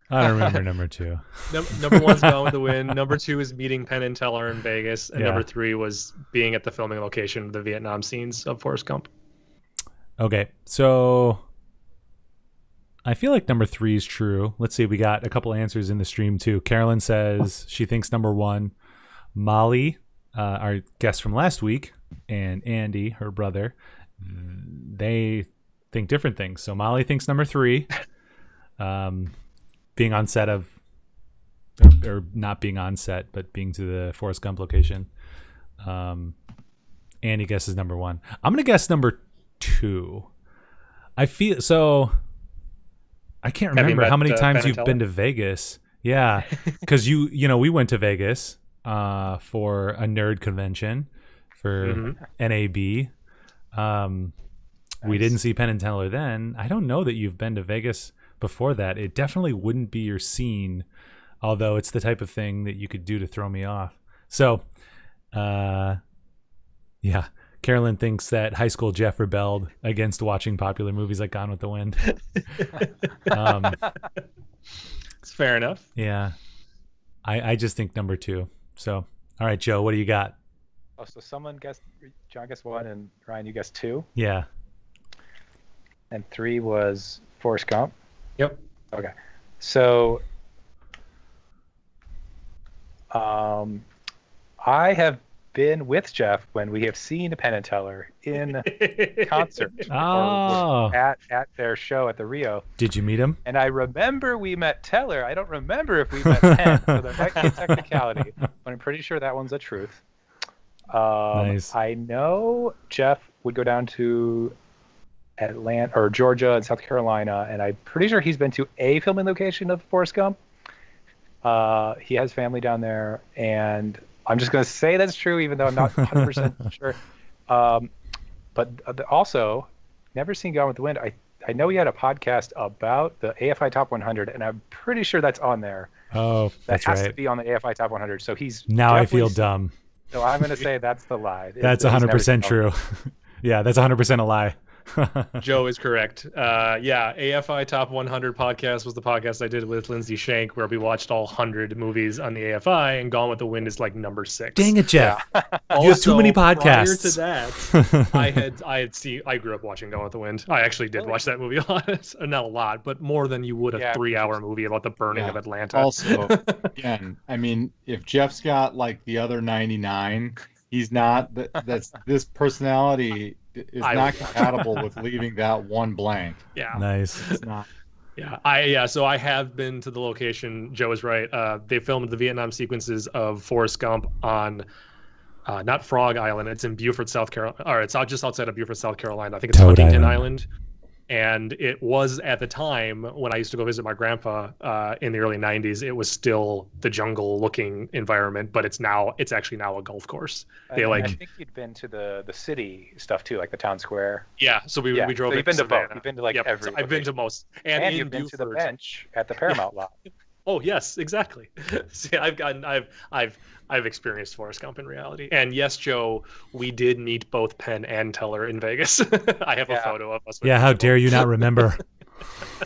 I don't remember number 2. Number 1's Gone with the Wind. Number 2 is meeting Penn and Teller in Vegas, and Yeah. number 3 was being at the filming location of the Vietnam scenes of Forrest Gump. Okay, so I feel like number 3 is true. Let's see, we got a couple answers in the stream too. Carolyn says she thinks number 1. Molly, our guest from last week, and Andy, her brother, they think different things. So Molly thinks number 3, being on set of, or not being on set, but being to the Forrest Gump location. Andy guesses number 1. I'm gonna guess number 2. I feel so. I can't Have you remember met, how many Penn times and you've Teller? been to Vegas. Yeah, because you know we went to Vegas for a nerd convention for NAB. We didn't see Penn and Teller then. I don't know that you've been to Vegas before that. It definitely wouldn't be your scene, although it's the type of thing that you could do to throw me off. So, yeah, Carolyn thinks that high school Jeff rebelled against watching popular movies like Gone with the Wind. It's fair enough. Yeah, I just think number 2. So, all right, Joe, what do you got? Oh, so someone guessed, John guessed 1, and Ryan, you guessed 2, Yeah. and 3 was Forrest Gump. Yep. Okay, so I have been with Jeff when we have seen Penn and Teller in concert Oh. or at their show at the Rio. Did you meet him? And I remember we met Teller. I don't remember if we met Penn, so there might be a technicality, but I'm pretty sure that one's a truth. Nice. I know Jeff would go down to Atlanta or Georgia and South Carolina, and I'm pretty sure he's been to a filming location of Forrest Gump. He has family down there, and I'm just going to say that's true, even though I'm not 100% sure. But also, never seen Gone with the Wind. I know he had a podcast about the AFI Top 100, and I'm pretty sure that's on there. Oh, That that's has right. to be on the AFI Top 100. So he's Now I definitely feel seen- dumb. So I'm going to say that's the lie. That's He's never 100% seen true. Yeah, that's 100% a lie. Joe is correct. Yeah, AFI Top 100 podcast was the podcast I did with Lindsay Shank, where we watched all 100 movies on the AFI, and Gone with the Wind is like number 6. Dang it, Jeff. Also, You have too many Prior podcasts. to that, I had seen. I grew up watching Gone with the Wind. I actually did watch that movie a lot, not a lot, but more than you would a Yeah, 3-hour movie about the burning Yeah. of Atlanta. Also, again, I mean, if Jeff's got like the other 99, he's not. That's this personality is I not would- compatible with leaving that one blank. yeah. It's Nice. not. Yeah, so I have been to the location. Joe is right. They filmed the Vietnam sequences of Forrest Gump on not Frog Island. It's in Beaufort, South Carolina, or it's out just outside of Beaufort, South Carolina. I think it's Toad Huntington Island. Island. And it was at the time when I used to go visit my grandpa in the early 90s. It was still the jungle-looking environment, but it's actually now a golf course. They And like I think you'd been to the city stuff too, like the town square. yeah. So we drove. So you've been to both. Savannah. You've been to like Yep, every. I've been to most, and in you've been to the Beaufort. bench at the Paramount lot. Oh yes, exactly. See, I've experienced Forrest Gump in reality, and yes, Joe, we did meet both Penn and Teller in Vegas. I have a Yeah. photo of us. with Yeah, how people. dare you not remember?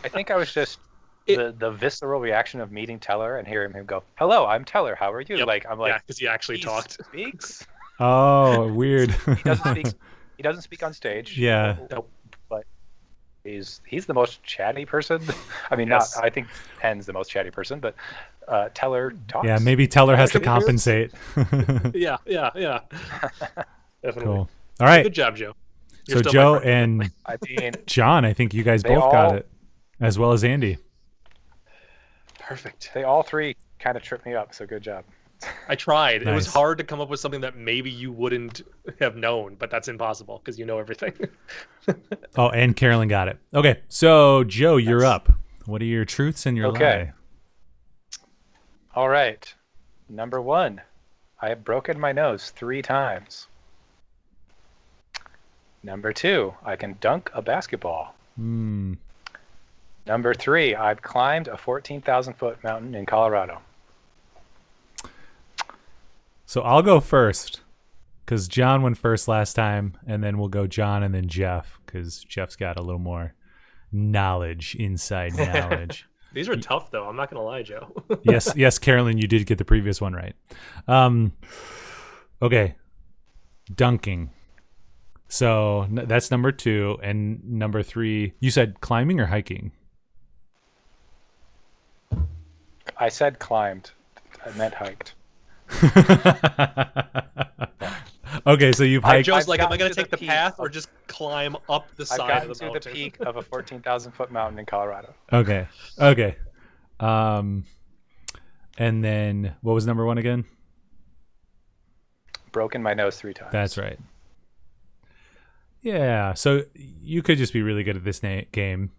I think I was just the visceral reaction of meeting Teller and hearing him go, "Hello, I'm Teller. How are you?" Yep. Like I'm like, yeah, because he actually he talked. speaks. Oh, weird. He doesn't speak. He doesn't speak on stage. Yeah. But he's the most chatty person. I mean, Yes. not. I think Penn's the most chatty person, but Teller talks. Yeah, maybe Teller has to Actually, here's- compensate. Yeah. Definitely. Cool. All right. Good job, Joe. You're So still my Joe friend. and I mean, John, I think you guys They both got all- it, as well as Andy. Perfect. they all three kind of tripped me up. So good job. I tried. It was Nice. hard to come up with something that maybe you wouldn't have known, but that's impossible because you know everything. Oh, and Carolyn got it. Okay, so Joe, you're up. What are your truths and your Okay. lie? All right. Number 1, I have broken my nose 3 times. Number 2, I can dunk a basketball. Hmm. Number 3, I've climbed a 14,000-foot mountain in Colorado. So I'll go first because John went first last time, and then we'll go John and then Jeff because Jeff's got a little more knowledge, inside knowledge. These are tough, though. I'm not going to lie, Joe. Yes, Carolyn, you did get the previous one right. Okay, dunking. So that's number 2, and number 3. You said climbing or hiking? I said climbed. I meant hiked. Okay, so you've hiked. Joe's like, am I gotten going to to take the the path peak or just climb up the I've side gotten of the to mountain? the peak of a 14,000-foot mountain in Colorado. Okay. And then what was number 1 again? Broken my nose 3 times. That's right. Yeah, so you could just be really good at this game,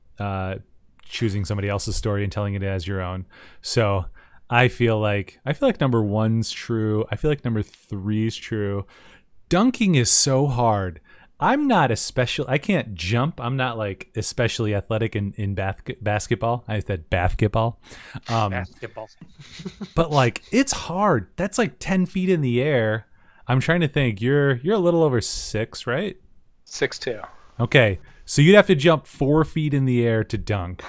choosing somebody else's story and telling it as your own. So I feel like number 1's true. I feel like number 3's true. Dunking is so hard. I'm not I can't jump. I'm not like especially athletic in basketball. I said basketball. Basketball. But like it's hard. That's like 10 feet in the air. I'm trying to think. You're a little over 6, right? 6'2". Okay, so you'd have to jump 4 feet in the air to dunk.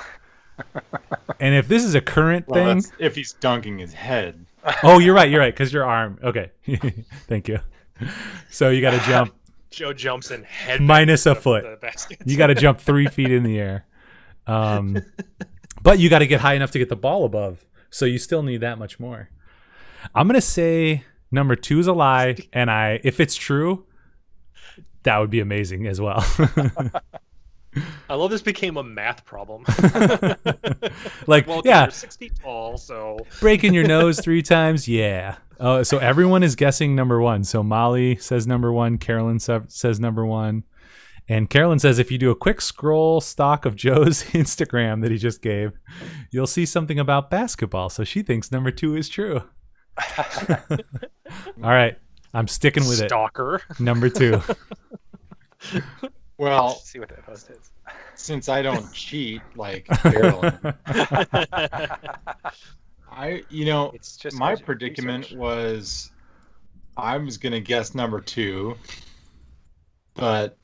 And if this is a current thing, That's if he's dunking his head. oh, you're right, because your arm. Okay, thank you. So you got to jump Joe jumps in head minus a the foot. basket. You got to jump 3 feet in the air, but you got to get high enough to get the ball above. So you still need that much more. I'm gonna say number 2 is a lie, and if it's true, that would be amazing as well. I love this became a math problem. Like, Well, yeah, you're 6 feet tall, so breaking your nose 3 times, yeah. So everyone is guessing number 1. So Molly says number 1, Carolyn says number 1, and Carolyn says if you do a quick scroll stalk of Joe's Instagram that he just gave, you'll see something about basketball. So she thinks number 2 is true. All right, I'm sticking with stalker. it. Number 2. Well, Let's see what that post is. since I don't cheat like Carolyn, It's just my research. predicament was I was gonna guess number 2, but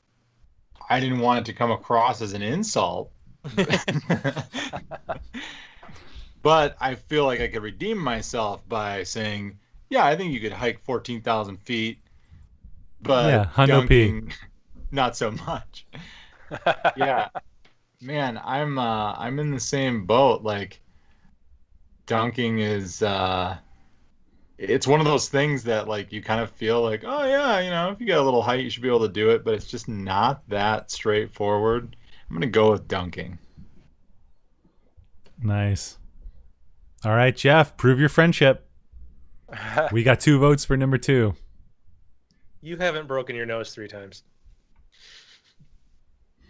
I didn't want it to come across as an insult. But I feel like I could redeem myself by saying, yeah, I think you could hike 14,000 feet, but Yeah, Hundo P. dunking, not so much. Yeah, man, I'm in the same boat. Like, dunking is it's one of those things that like you kind of feel like, oh yeah, if you got a little height, you should be able to do it, but it's just not that straightforward. I'm gonna go with dunking. Nice. All right, Jeff, prove your friendship. We got 2 votes for number 2. You haven't broken your nose 3 times.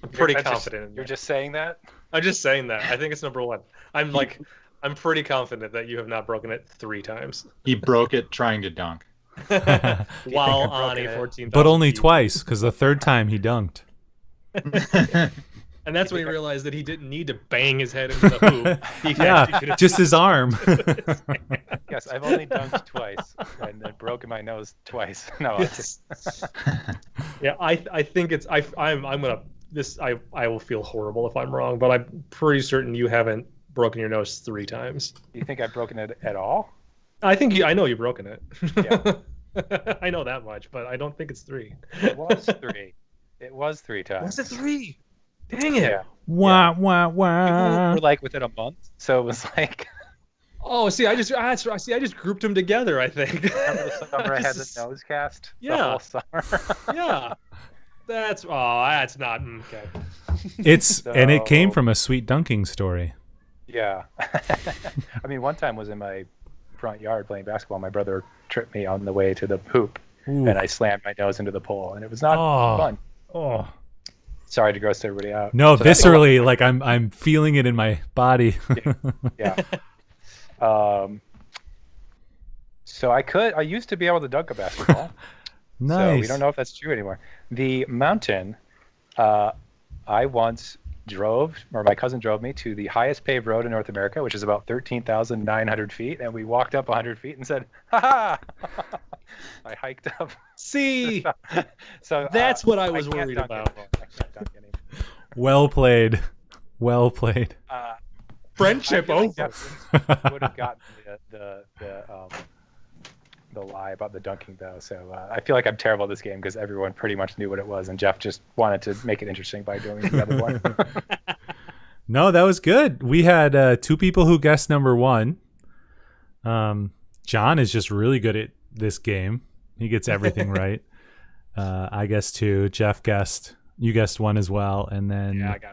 I'm pretty confident. in You're that. just saying that? I'm just saying that. I think it's number 1. I'm pretty confident that you have not broken it 3 times He broke it trying to dunk. while I've on broken a it? 14,000. But only feet. twice, because the 3rd time he dunked. And that's when he realized that he didn't need to bang his head into the hoop. He actually could Yeah, have just his arm. Yes, I've only dunked twice and then broken my nose twice. No, Yeah, I think it's I'm gonna this I will feel horrible if I'm wrong, but I'm pretty certain you haven't broken your nose 3 times. you think I've broken it at all? I know you've broken it. Yeah. I know that much, but I don't think it's 3. It was 3. It was 3 times. Was it 3? Dang it! Yeah. Wah, wah, We wah. were like within a month, so it was like Oh, see, I just grouped them together. I think. remember the summer I had the nose cast? The Yeah. whole summer. Yeah, that's not okay. And it came So- from a sweet dunking story. Yeah. I mean, one time was in my front yard playing basketball. My brother tripped me on the way to the hoop, Ooh. and I slammed my nose into the pole, and it was not Oh. fun. Oh. Sorry to gross everybody out. No, So that's- viscerally, like I'm feeling it in my body. Yeah. So I used to be able to dunk a basketball. Nice. So we don't know if that's true anymore. The mountain, I once my cousin drove me to the highest paved road in North America, which is about 13,900 feet, and we walked up 100 feet and said, "Ha ha!" I hiked up. See, So that's what I was can't worried dunk about. anymore. I can't dunk anymore. Well played. Well played. Friendship I feel like over. Jeff would have gotten the lie about the dunking though. So I feel like I'm terrible at this game because everyone pretty much knew what it was, and Jeff just wanted to make it interesting by doing the other one. No, that was good. We had 2 people who guessed number 1. John is just really good at this game. He gets everything right. I guessed 2. Jeff guessed. You guessed 1 as well, and then Yeah, I got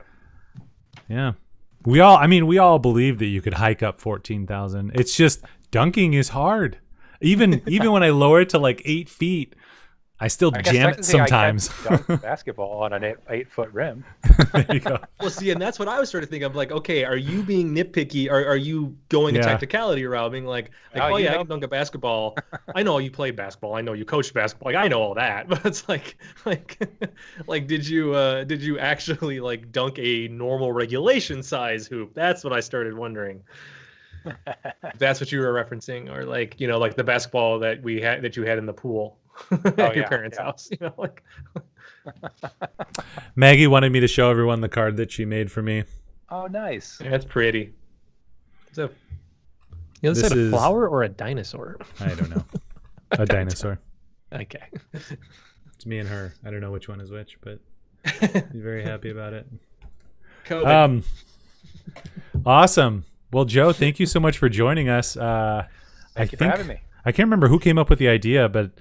it. yeah. We all believed that you could hike up 14,000. It's just dunking is hard. Even when I lower it to like 8 feet, I still I guess jam it technically I can sometimes. dunk basketball on an 8-foot rim. There you go. Well, see, and that's what I was starting to think. I'm like, okay, are you being nitpicky? Are you going a Yeah. technicality route? Being like Oh, oh you yeah, I know. can dunk a basketball. I know you played basketball. I know you coached basketball. Like I know all that. But it's like did you actually like dunk a normal regulation size hoop? That's what I started wondering. If that's what you were referencing, or like like the basketball that you had in the pool at your yeah, parents' yeah. house. Like Maggie wanted me to show everyone the card that she made for me. Oh, nice. yeah, that's pretty. So you This said a is- flower or a dinosaur? I don't know. A dinosaur. Okay. It's me and her. I don't know which one is which, but he's very happy about it. COVID. Awesome. Well, Joe, thank you so much for joining us. Thank you for having me. I can't remember who came up with the idea, but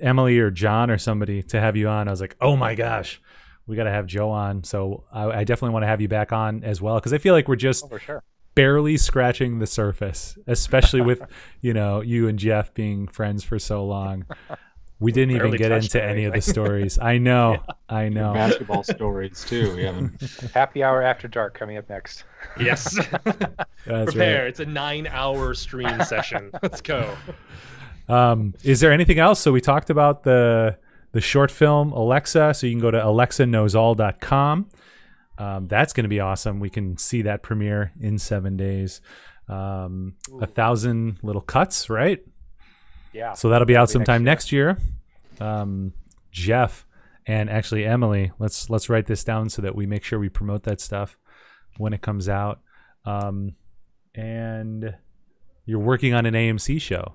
Emily or John or somebody to have you on. I was like, oh my gosh, we got to have Joe on. So I definitely want to have you back on as well, because I feel like we're just For sure. barely scratching the surface, especially with you and Jeff being friends for so long. We didn't even Barely get touched into any of the anything. stories. I know. I know. Basketball stories too. We haven't. Happy Hour After Dark coming up next. Yes. That's Prepare. right. It's a 9-hour stream session. Let's go. Is there anything else? So we talked about the short film Alexa. So you can go to alexaknowsall.com. That's going to be awesome. We can see that premiere in 7 days. 1,000 little cuts, right? Yeah. So that'll be out That'll be sometime next next year. Jeff and actually Emily, let's write this down so that we make sure we promote that stuff when it comes out. And you're working on an AMC show.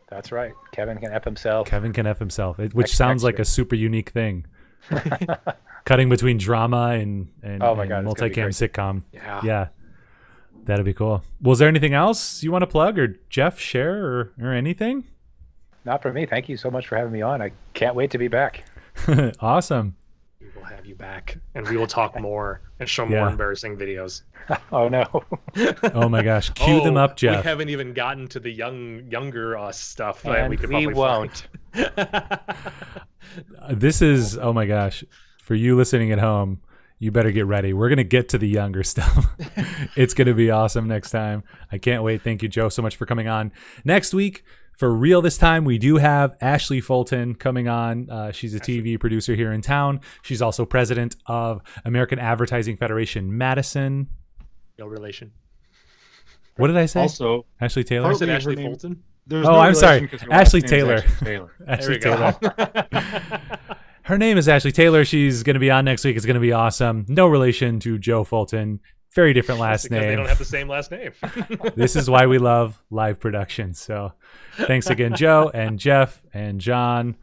That's right. Kevin can F himself. Kevin can F himself, which Next sounds like week. a super unique thing. Cutting between drama and Oh my God, it's gonna be multicam great. sitcom. Yeah. Yeah. That'd be cool. Was there anything else you want to plug, or Jeff share, or anything? Not for me. Thank you so much for having me on. I can't wait to be back. Awesome. We will have you back, and we will talk more and show Yeah. more embarrassing videos. Oh no. Oh my gosh. Cue them up, Jeff. We haven't even gotten to the younger us stuff that And we could we probably won't. find. This is, oh my gosh, for you listening at home, you better get ready. We're going to get to the younger stuff. It's going to be awesome next time. I can't wait. Thank you, Joe, so much for coming on. Next week, for real this time, we do have Ashley Fulton coming on. She's a TV producer here in town. She's also president of American Advertising Federation Madison. No relation. What did I say? Also, Ashley Taylor? I Partly said her Ashley name- Fulton. there's Oh, no I'm relation sorry. 'cause her last Ashley name's Taylor. Ashley Taylor. Ashley There we go. Taylor. Her name is Ashley Taylor. She's going to be on next week. It's going to be awesome. No relation to Joe Fulton. Very different last Because they name. don't have the same last name. This is why we love live productions. So thanks again, Joe and Jeff and John.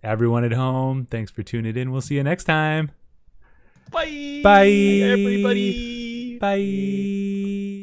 Everyone at home, thanks for tuning in. We'll see you next time. Bye. Bye. Everybody. Bye.